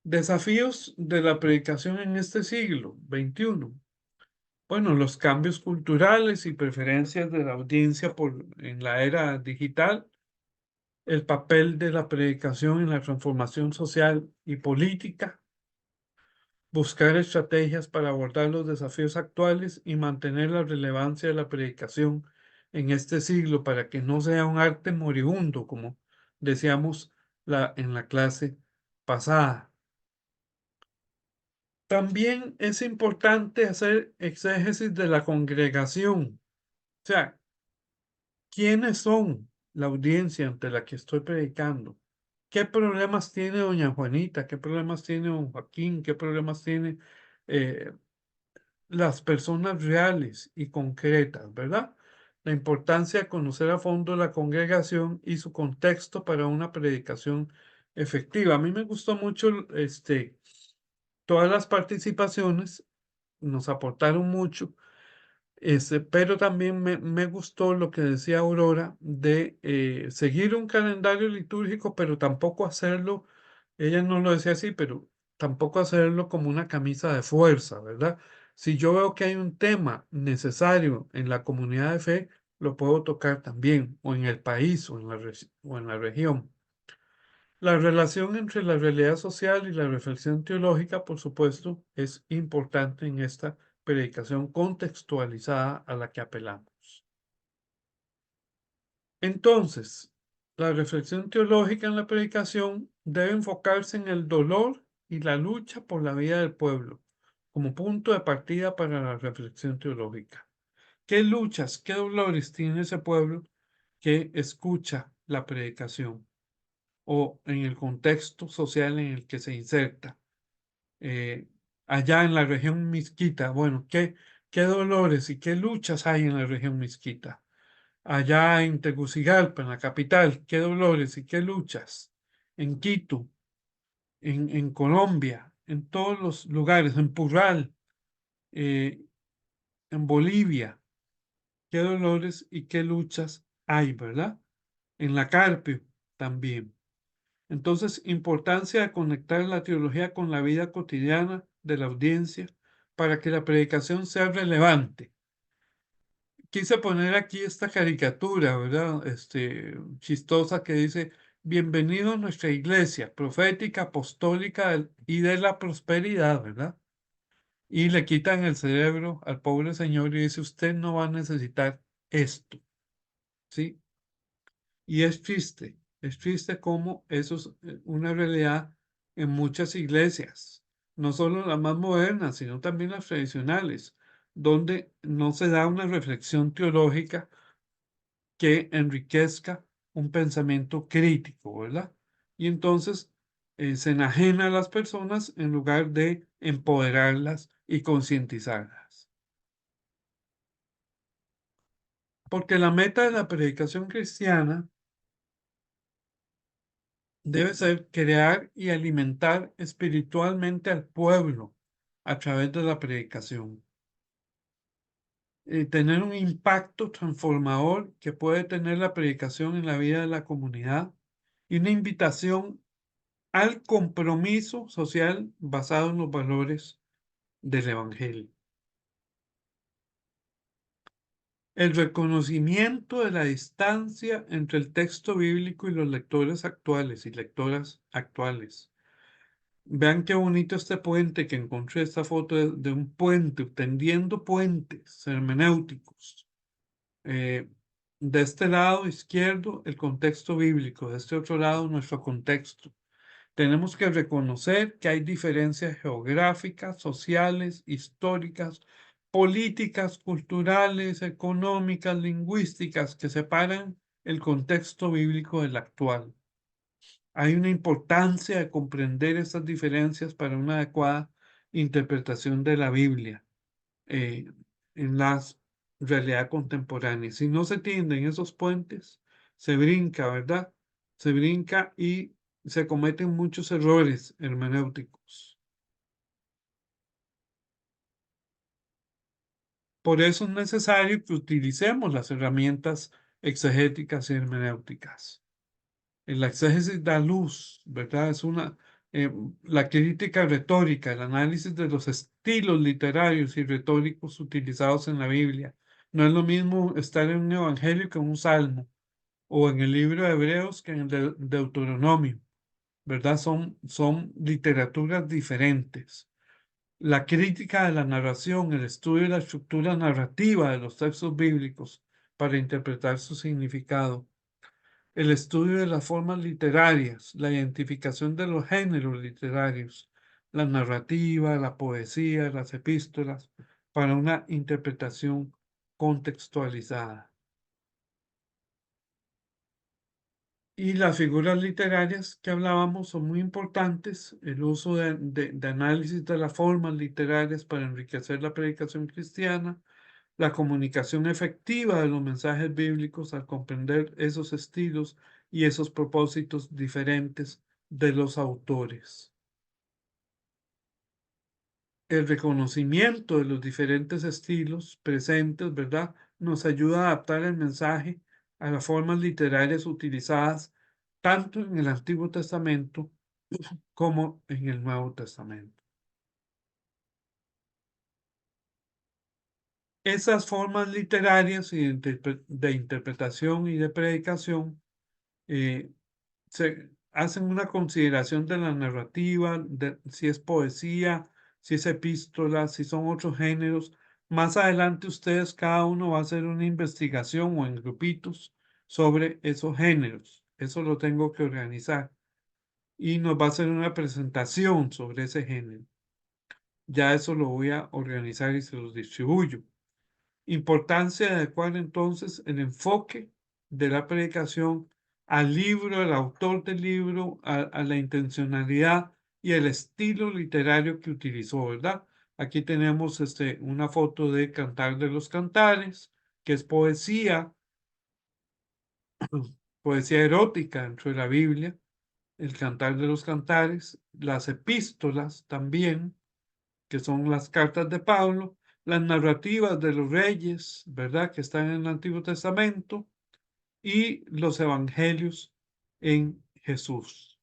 Desafíos de la predicación en este siglo XXI. Bueno, los cambios culturales y preferencias de la audiencia en la era digital, el papel de la predicación en la transformación social y política, buscar estrategias para abordar los desafíos actuales y mantener la relevancia de la predicación en este siglo para que no sea un arte moribundo, como decíamos en la clase pasada. También es importante hacer exégesis de la congregación. O sea, ¿quiénes son la audiencia ante la que estoy predicando? ¿Qué problemas tiene doña Juanita? ¿Qué problemas tiene don Joaquín? ¿Qué problemas tiene las personas reales y concretas, ¿verdad? La importancia de conocer a fondo la congregación y su contexto para una predicación efectiva. A mí me gustó mucho todas las participaciones, nos aportaron mucho, pero también me gustó lo que decía Aurora de seguir un calendario litúrgico, pero tampoco hacerlo, ella no lo decía así, pero tampoco hacerlo como una camisa de fuerza, ¿verdad? Si yo veo que hay un tema necesario en la comunidad de fe, lo puedo tocar también, o en el país, o en la región. La relación entre la realidad social y la reflexión teológica, por supuesto, es importante en esta predicación contextualizada a la que apelamos. Entonces, la reflexión teológica en la predicación debe enfocarse en el dolor y la lucha por la vida del pueblo como punto de partida para la reflexión teológica. ¿Qué luchas, qué dolores tiene ese pueblo que escucha la predicación o en el contexto social en el que se inserta? Allá en la región Mixquita, bueno, ¿qué dolores y qué luchas hay en la región Mixquita? Allá en Tegucigalpa, en la capital, ¿qué dolores y qué luchas? En Quito, en Colombia, en todos los lugares, en Purral, en Bolivia, ¿qué dolores y qué luchas hay, verdad? En la Carpio también. Entonces, importancia de conectar la teología con la vida cotidiana de la audiencia para que la predicación sea relevante. Quise poner aquí esta caricatura, ¿verdad? Chistosa que dice, bienvenido a nuestra iglesia profética, apostólica y de la prosperidad, ¿verdad? Y le quitan el cerebro al pobre señor y dice, usted no va a necesitar esto, ¿sí? Y es triste como eso es una realidad en muchas iglesias, no solo las más modernas, sino también las tradicionales, donde no se da una reflexión teológica que enriquezca un pensamiento crítico, ¿verdad? Y entonces se enajena a las personas en lugar de empoderarlas y concientizarlas. Porque la meta de la predicación cristiana debe ser crear y alimentar espiritualmente al pueblo a través de la predicación. Tener un impacto transformador que puede tener la predicación en la vida de la comunidad y una invitación al compromiso social basado en los valores del Evangelio. El reconocimiento de la distancia entre el texto bíblico y los lectores actuales y lectoras actuales. Vean qué bonito este puente que encontré, esta foto de un puente, tendiendo puentes hermenéuticos. De este lado izquierdo, el contexto bíblico, de este otro lado, nuestro contexto. Tenemos que reconocer que hay diferencias geográficas, sociales, históricas, políticas, culturales, económicas, lingüísticas que separan el contexto bíblico del actual. Hay una importancia de comprender estas diferencias para una adecuada interpretación de la Biblia en la realidad contemporánea. Si no se tienden esos puentes, se brinca, ¿verdad? Se brinca y se cometen muchos errores hermenéuticos. Por eso es necesario que utilicemos las herramientas exegéticas y hermenéuticas. La exégesis da luz, ¿verdad? Es la crítica retórica, el análisis de los estilos literarios y retóricos utilizados en la Biblia. No es lo mismo estar en un evangelio que en un salmo, o en el libro de Hebreos que en el Deuteronomio, ¿verdad? Son literaturas diferentes. La crítica de la narración, el estudio de la estructura narrativa de los textos bíblicos para interpretar su significado, el estudio de las formas literarias, la identificación de los géneros literarios, la narrativa, la poesía, las epístolas, para una interpretación contextualizada. Y las figuras literarias que hablábamos son muy importantes, el uso de análisis de las formas literarias para enriquecer la predicación cristiana, la comunicación efectiva de los mensajes bíblicos al comprender esos estilos y esos propósitos diferentes de los autores. El reconocimiento de los diferentes estilos presentes, ¿verdad? Nos ayuda a adaptar el mensaje a las formas literarias utilizadas tanto en el Antiguo Testamento como en el Nuevo Testamento. Esas formas literarias y de interpretación y de predicación se hacen una consideración de la narrativa, de si es poesía, si es epístola, si son otros géneros. Más adelante ustedes cada uno va a hacer una investigación o en grupitos sobre esos géneros. Eso lo tengo que organizar. Y nos va a hacer una presentación sobre ese género. Ya eso lo voy a organizar y se los distribuyo. Importancia de adecuar entonces el enfoque de la predicación al libro, al autor del libro, a la intencionalidad y el estilo literario que utilizó, ¿verdad? Aquí tenemos una foto de Cantar de los Cantares, que es poesía, poesía erótica dentro de la Biblia, el Cantar de los Cantares, las epístolas también, que son las cartas de Pablo, las narrativas de los reyes, ¿verdad? Que están en el Antiguo Testamento, y los evangelios en Jesús.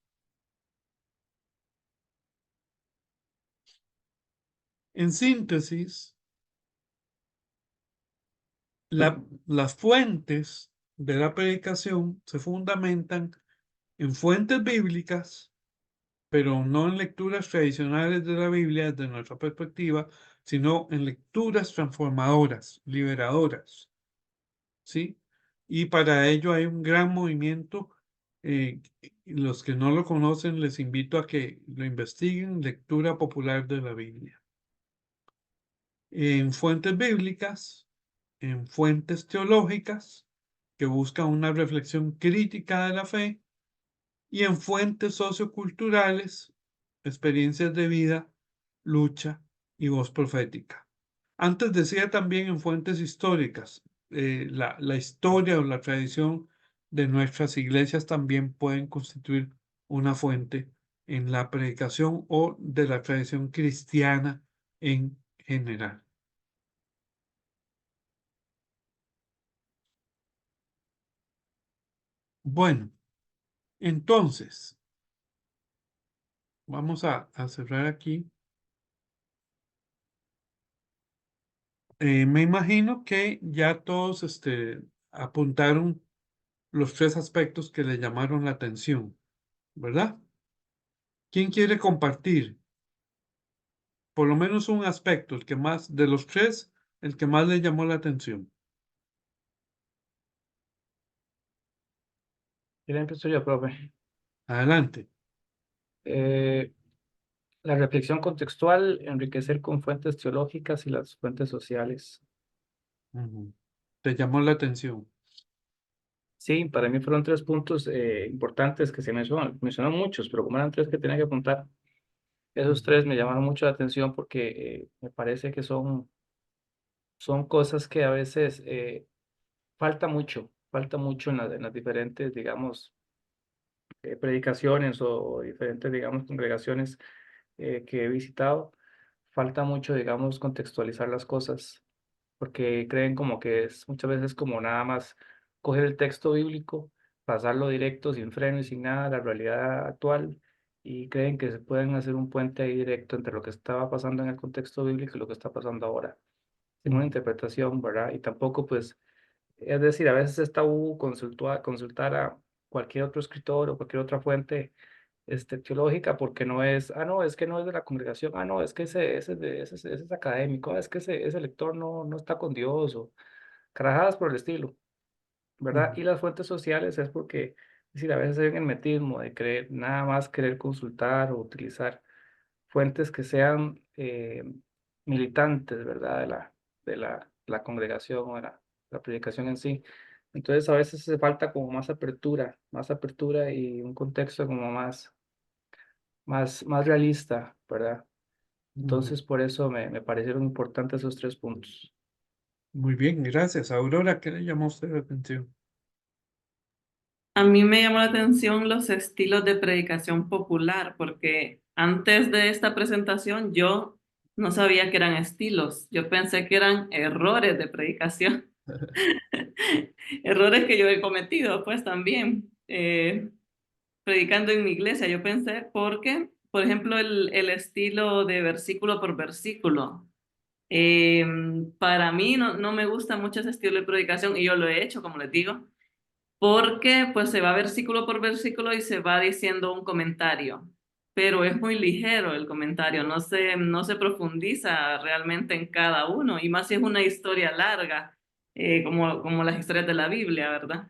En síntesis, las fuentes de la predicación se fundamentan en fuentes bíblicas, pero no en lecturas tradicionales de la Biblia desde nuestra perspectiva, sino en lecturas transformadoras, liberadoras, ¿sí? Y para ello hay un gran movimiento. Los que no lo conocen, les invito a que lo investiguen, lectura popular de la Biblia. En fuentes bíblicas, en fuentes teológicas, que buscan una reflexión crítica de la fe, y en fuentes socioculturales, experiencias de vida, lucha y voz profética. Antes decía también en fuentes históricas, la historia o la tradición de nuestras iglesias también pueden constituir una fuente en la predicación o de la tradición cristiana en general. Bueno, entonces, vamos a cerrar aquí. Me imagino que ya todos apuntaron los 3 aspectos que le llamaron la atención, ¿verdad? ¿Quién quiere compartir? Por lo menos un aspecto, el que más, de los 3, el que más le llamó la atención. Yo empiezo yo, profe. Adelante. La reflexión contextual, enriquecer con fuentes teológicas y las fuentes sociales. Te llamó la atención. Sí, para mí fueron 3 puntos importantes que se mencionó muchos, pero como eran 3 que tenía que apuntar, esos 3 me llamaron mucho la atención porque me parece que son cosas que a veces falta mucho en las diferentes, digamos, predicaciones o diferentes, digamos, congregaciones que he visitado. Falta mucho, digamos, contextualizar las cosas, porque creen como que es muchas veces como nada más coger el texto bíblico, pasarlo directo, sin freno y sin nada, a la realidad actual, y creen que se pueden hacer un puente ahí directo entre lo que estaba pasando en el contexto bíblico y lo que está pasando ahora, en una interpretación, ¿verdad? Y tampoco, pues, es decir, a veces es tabú consultar a cualquier otro escritor o cualquier otra fuente teológica, porque no es, no, es que no es de la congregación, no, es que ese es académico, es que ese lector no está con Dios, o carajadas por el estilo, ¿verdad? Y las fuentes sociales es porque, es decir, a veces hay un hermetismo de creer, nada más querer consultar o utilizar fuentes que sean militantes, ¿verdad? De la congregación o de la predicación en sí. Entonces a veces hace falta como más apertura y un contexto como más realista, ¿verdad? Entonces, por eso me parecieron importantes esos 3 puntos. Muy bien, gracias. Aurora, ¿qué le llamó a usted la atención? A mí me llamó la atención los estilos de predicación popular, porque antes de esta presentación yo no sabía que eran estilos, yo pensé que eran errores de predicación, errores que yo he cometido pues también, predicando en mi iglesia, yo pensé, porque, por ejemplo, el estilo de versículo por versículo, eh, para mí no me gusta mucho ese estilo de predicación y yo lo he hecho, como les digo, porque pues se va versículo por versículo y se va diciendo un comentario, pero es muy ligero el comentario, no se profundiza realmente en cada uno, y más si es una historia larga, como las historias de la Biblia, ¿verdad?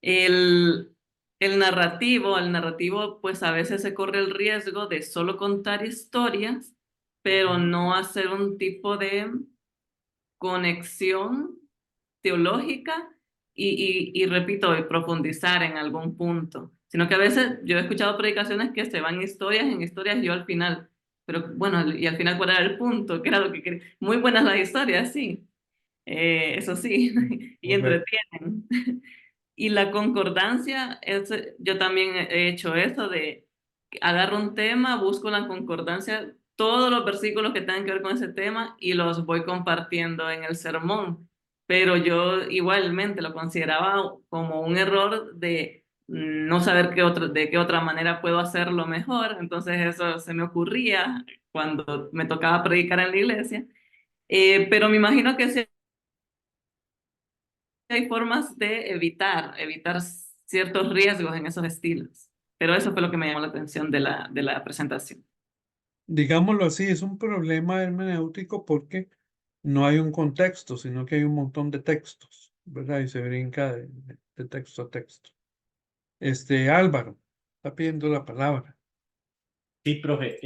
El, el narrativo, pues a veces se corre el riesgo de solo contar historias, pero no hacer un tipo de conexión teológica y repito, y profundizar en algún punto, sino que a veces yo he escuchado predicaciones que se van en historias, yo al final, pero bueno, y al final cuál era el punto, qué era lo que quería. Muy buenas las historias, sí, eso sí, y Correcto. entretienen. Y la concordancia, yo también he hecho eso de agarro un tema, busco la concordancia, todos los versículos que tengan que ver con ese tema y los voy compartiendo en el sermón. Pero yo igualmente lo consideraba como un error de no saber de qué otra manera puedo hacerlo mejor. Entonces eso se me ocurría cuando me tocaba predicar en la iglesia. Pero me imagino que sí hay formas de evitar ciertos riesgos en esos estilos. Pero eso fue lo que me llamó la atención de la presentación. Digámoslo así, es un problema hermenéutico porque no hay un contexto, sino que hay un montón de textos, ¿verdad? Y se brinca de texto a texto. Álvaro, está pidiendo la palabra. Sí, profe.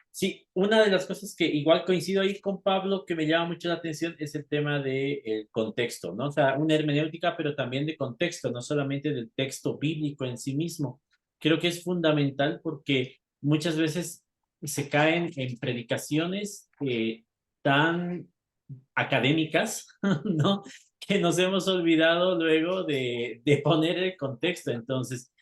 Sí, una de las cosas que igual coincido ahí con Pablo, que me llama mucho la atención, es el tema del contexto, ¿no? O sea, una hermenéutica, pero también de contexto, no solamente del texto bíblico en sí mismo. Creo que es fundamental porque muchas veces se caen en predicaciones tan académicas, ¿no? Que nos hemos olvidado luego de poner el contexto. Entonces,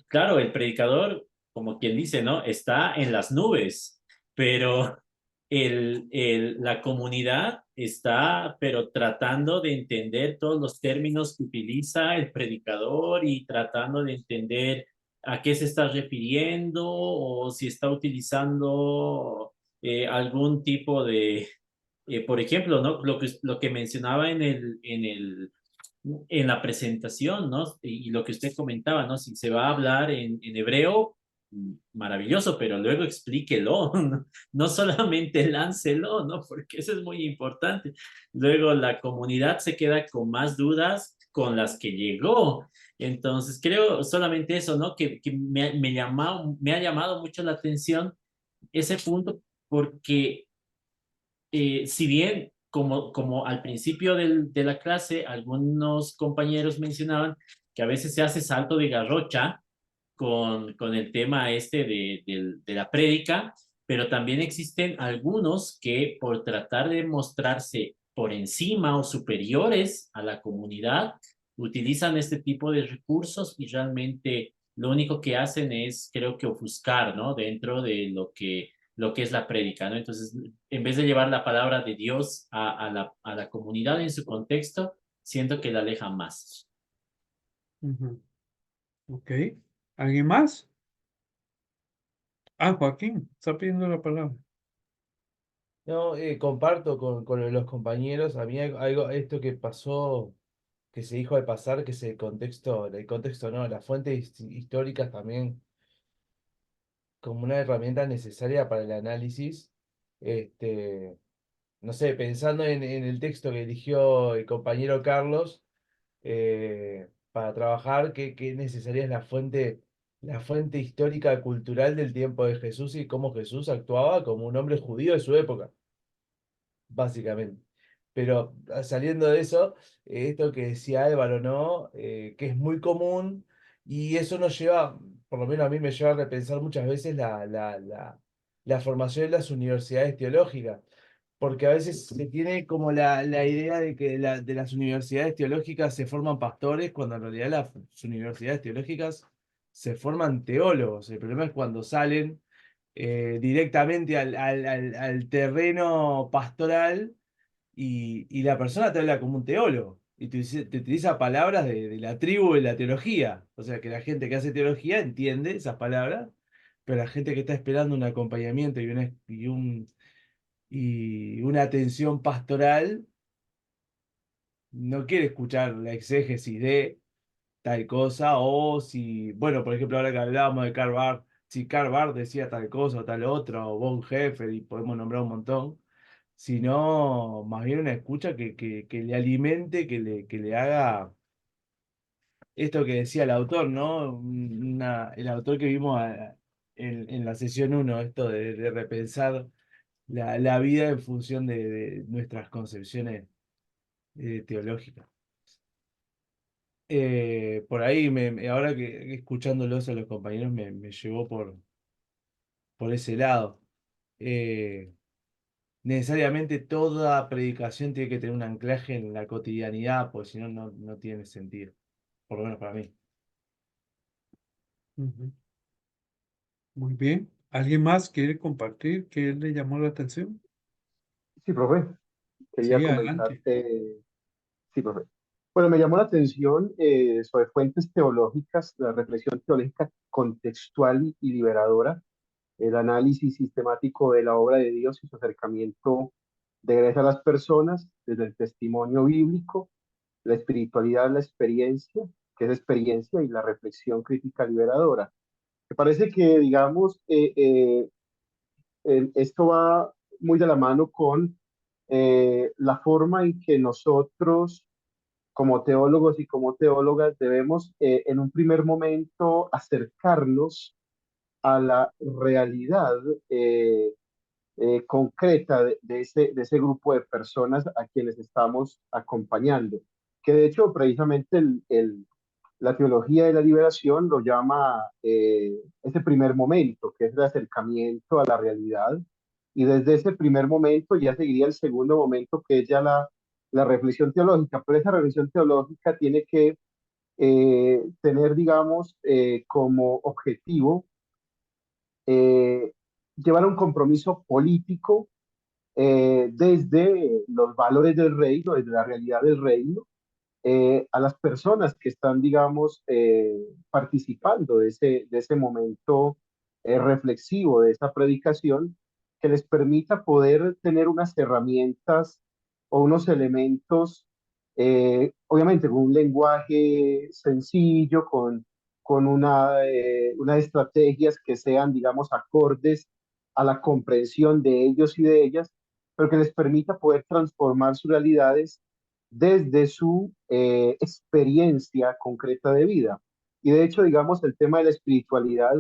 claro, el predicador, como quien dice, ¿no? Está en las nubes, pero la comunidad está, pero tratando de entender todos los términos que utiliza el predicador y tratando de entender a qué se está refiriendo o si está utilizando algún tipo de, por ejemplo, ¿no? Lo que mencionaba en la presentación, ¿no? Y lo que usted comentaba, ¿no? Si se va a hablar en hebreo, maravilloso, pero luego explíquelo, ¿no? No solamente láncelo, ¿no? Porque eso es muy importante. Luego la comunidad se queda con más dudas con las que llegó. Entonces, creo solamente eso, ¿no? Que me ha llamado mucho la atención ese punto, porque si bien como al principio de la clase, algunos compañeros mencionaban que a veces se hace salto de garrocha con el tema este de la prédica, pero también existen algunos que por tratar de mostrarse por encima o superiores a la comunidad, utilizan este tipo de recursos y realmente lo único que hacen es, creo que ofuscar, ¿no? Dentro de lo que es la prédica, ¿no? Entonces, en vez de llevar la palabra de Dios a la comunidad en su contexto, siento que la aleja más. Ujú. Ok. ¿Alguien más? Ah, Joaquín, está pidiendo la palabra. No, comparto con los compañeros. A mí algo, esto que pasó, que se dijo al pasar, que es el contexto no, las fuentes históricas también como una herramienta necesaria para el análisis. Este, no sé, pensando en el texto que eligió el compañero Carlos para trabajar, qué necesaria es la fuente histórica cultural del tiempo de Jesús y cómo Jesús actuaba como un hombre judío de su época, básicamente. Pero saliendo de eso, esto que decía Álvaro, ¿no? Que es muy común y eso nos lleva, por lo menos a mí me lleva a repensar muchas veces la formación en las universidades teológicas, porque a veces se tiene como la idea de que de las universidades teológicas se forman pastores, cuando en realidad las universidades teológicas se forman teólogos. El problema es cuando salen directamente al terreno pastoral y la persona te habla como un teólogo y te utiliza palabras de la tribu de la teología. O sea que la gente que hace teología entiende esas palabras, pero la gente que está esperando un acompañamiento y una atención pastoral no quiere escuchar la exégesis de tal cosa, o si, bueno, por ejemplo, ahora que hablábamos de Karl Barth, si Karl Barth decía tal cosa o tal otra, o Bonhoeffer, y podemos nombrar un montón, sino más bien una escucha que le alimente, que le haga esto que decía el autor, ¿no? El autor que vimos en la sesión uno, esto de repensar la vida en función de nuestras concepciones teológicas. Por ahí, ahora que escuchándolos a los compañeros, me llevó por ese lado. Eh, Necesariamente toda predicación tiene que tener un anclaje en la cotidianidad, porque si no, no tiene sentido, por lo menos para mí. Ujú. Muy bien. ¿Alguien más quiere compartir qué le llamó la atención? Sí, profe, quería Sí, adelante. comentarte, sí, profe. Bueno, me llamó la atención sobre fuentes teológicas, la reflexión teológica contextual y liberadora, el análisis sistemático de la obra de Dios y su acercamiento de gracia a las personas desde el testimonio bíblico, la espiritualidad, la experiencia, que es experiencia, y la reflexión crítica liberadora. Me parece que, digamos, esto va muy de la mano con la forma en que nosotros, como teólogos y como teólogas, debemos en un primer momento acercarnos a la realidad concreta de ese grupo de personas a quienes estamos acompañando. Que de hecho, precisamente la teología de la liberación lo llama ese primer momento, que es el acercamiento a la realidad. Y desde ese primer momento ya seguiría el segundo momento, que es ya la reflexión teológica. Pero esa reflexión teológica tiene que tener, digamos, como objetivo eh, llevar un compromiso político desde los valores del reino, desde la realidad del reino, a las personas que están, digamos, participando de ese momento reflexivo, de esa predicación, que les permita poder tener unas herramientas o unos elementos, obviamente con un lenguaje sencillo, con unas estrategias que sean, digamos, acordes a la comprensión de ellos y de ellas, pero que les permita poder transformar sus realidades desde su experiencia concreta de vida. Y de hecho, digamos, el tema de la espiritualidad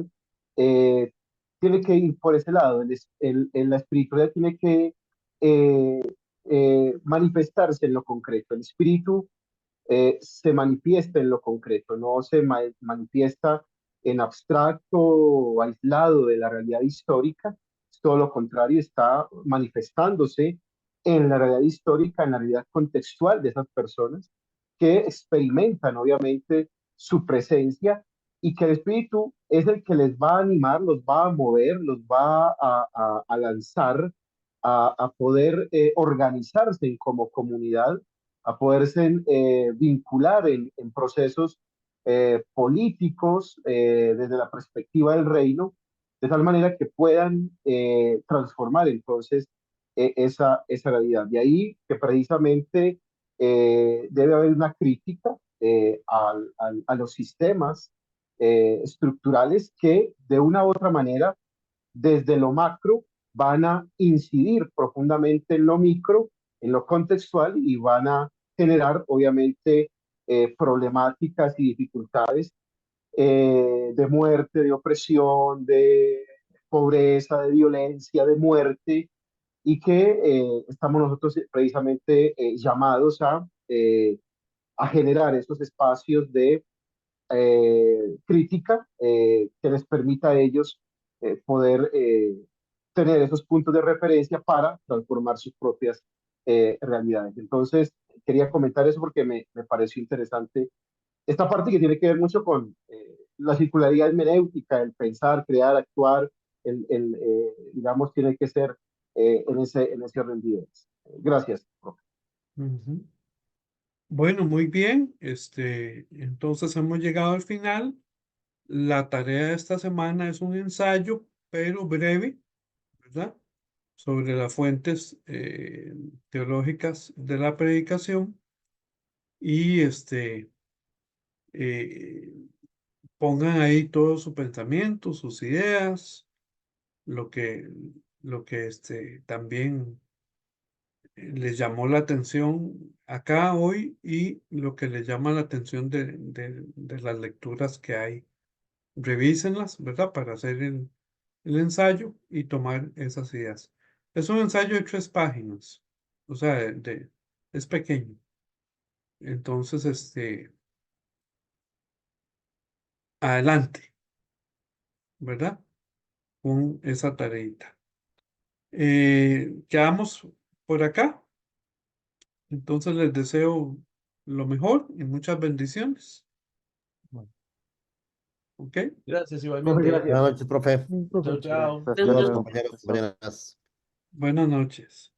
eh, tiene que ir por ese lado. La espiritualidad tiene que manifestarse en lo concreto. El espíritu se manifiesta en lo concreto, no se manifiesta en abstracto o aislado de la realidad histórica, es todo lo contrario, está manifestándose en la realidad histórica, en la realidad contextual de esas personas que experimentan obviamente su presencia y que el espíritu es el que les va a animar, los va a mover, los va a lanzar a poder organizarse como comunidad, a poderse vincular en procesos políticos desde la perspectiva del reino, de tal manera que puedan transformar entonces esa realidad. De ahí que precisamente debe haber una crítica a los sistemas estructurales que de una u otra manera, desde lo macro, van a incidir profundamente en lo micro, en lo contextual y van a generar obviamente problemáticas y dificultades de muerte, de opresión, de pobreza, de violencia, de muerte, y que estamos nosotros precisamente llamados a generar esos espacios de crítica que les permita a ellos poder tener esos puntos de referencia para transformar sus propias realidades. Entonces, quería comentar eso porque me pareció interesante esta parte que tiene que ver mucho con la circularidad hermenéutica, el pensar, crear, actuar, digamos, tiene que ser en ese orden de ideas. Gracias, profe. Ujú. Bueno, muy bien. Entonces hemos llegado al final. La tarea de esta semana es un ensayo, pero breve, ¿verdad? Sobre las fuentes teológicas de la predicación y eh, pongan ahí todo su pensamiento, sus ideas, lo que, también les llamó la atención acá hoy y lo que les llama la atención de las lecturas que hay. Revísenlas, ¿verdad? Para hacer el ensayo y tomar esas ideas. Es un ensayo de 3 páginas, o sea, es pequeño. Entonces, adelante, ¿verdad? Con esa tareita. Quedamos por acá. Entonces les deseo lo mejor y muchas bendiciones. ¿Ok? Gracias Profe, igualmente. gracias. Buenas noches, profe. Chao, chao. Saludos, compañeros, compañeras. Buenas noches.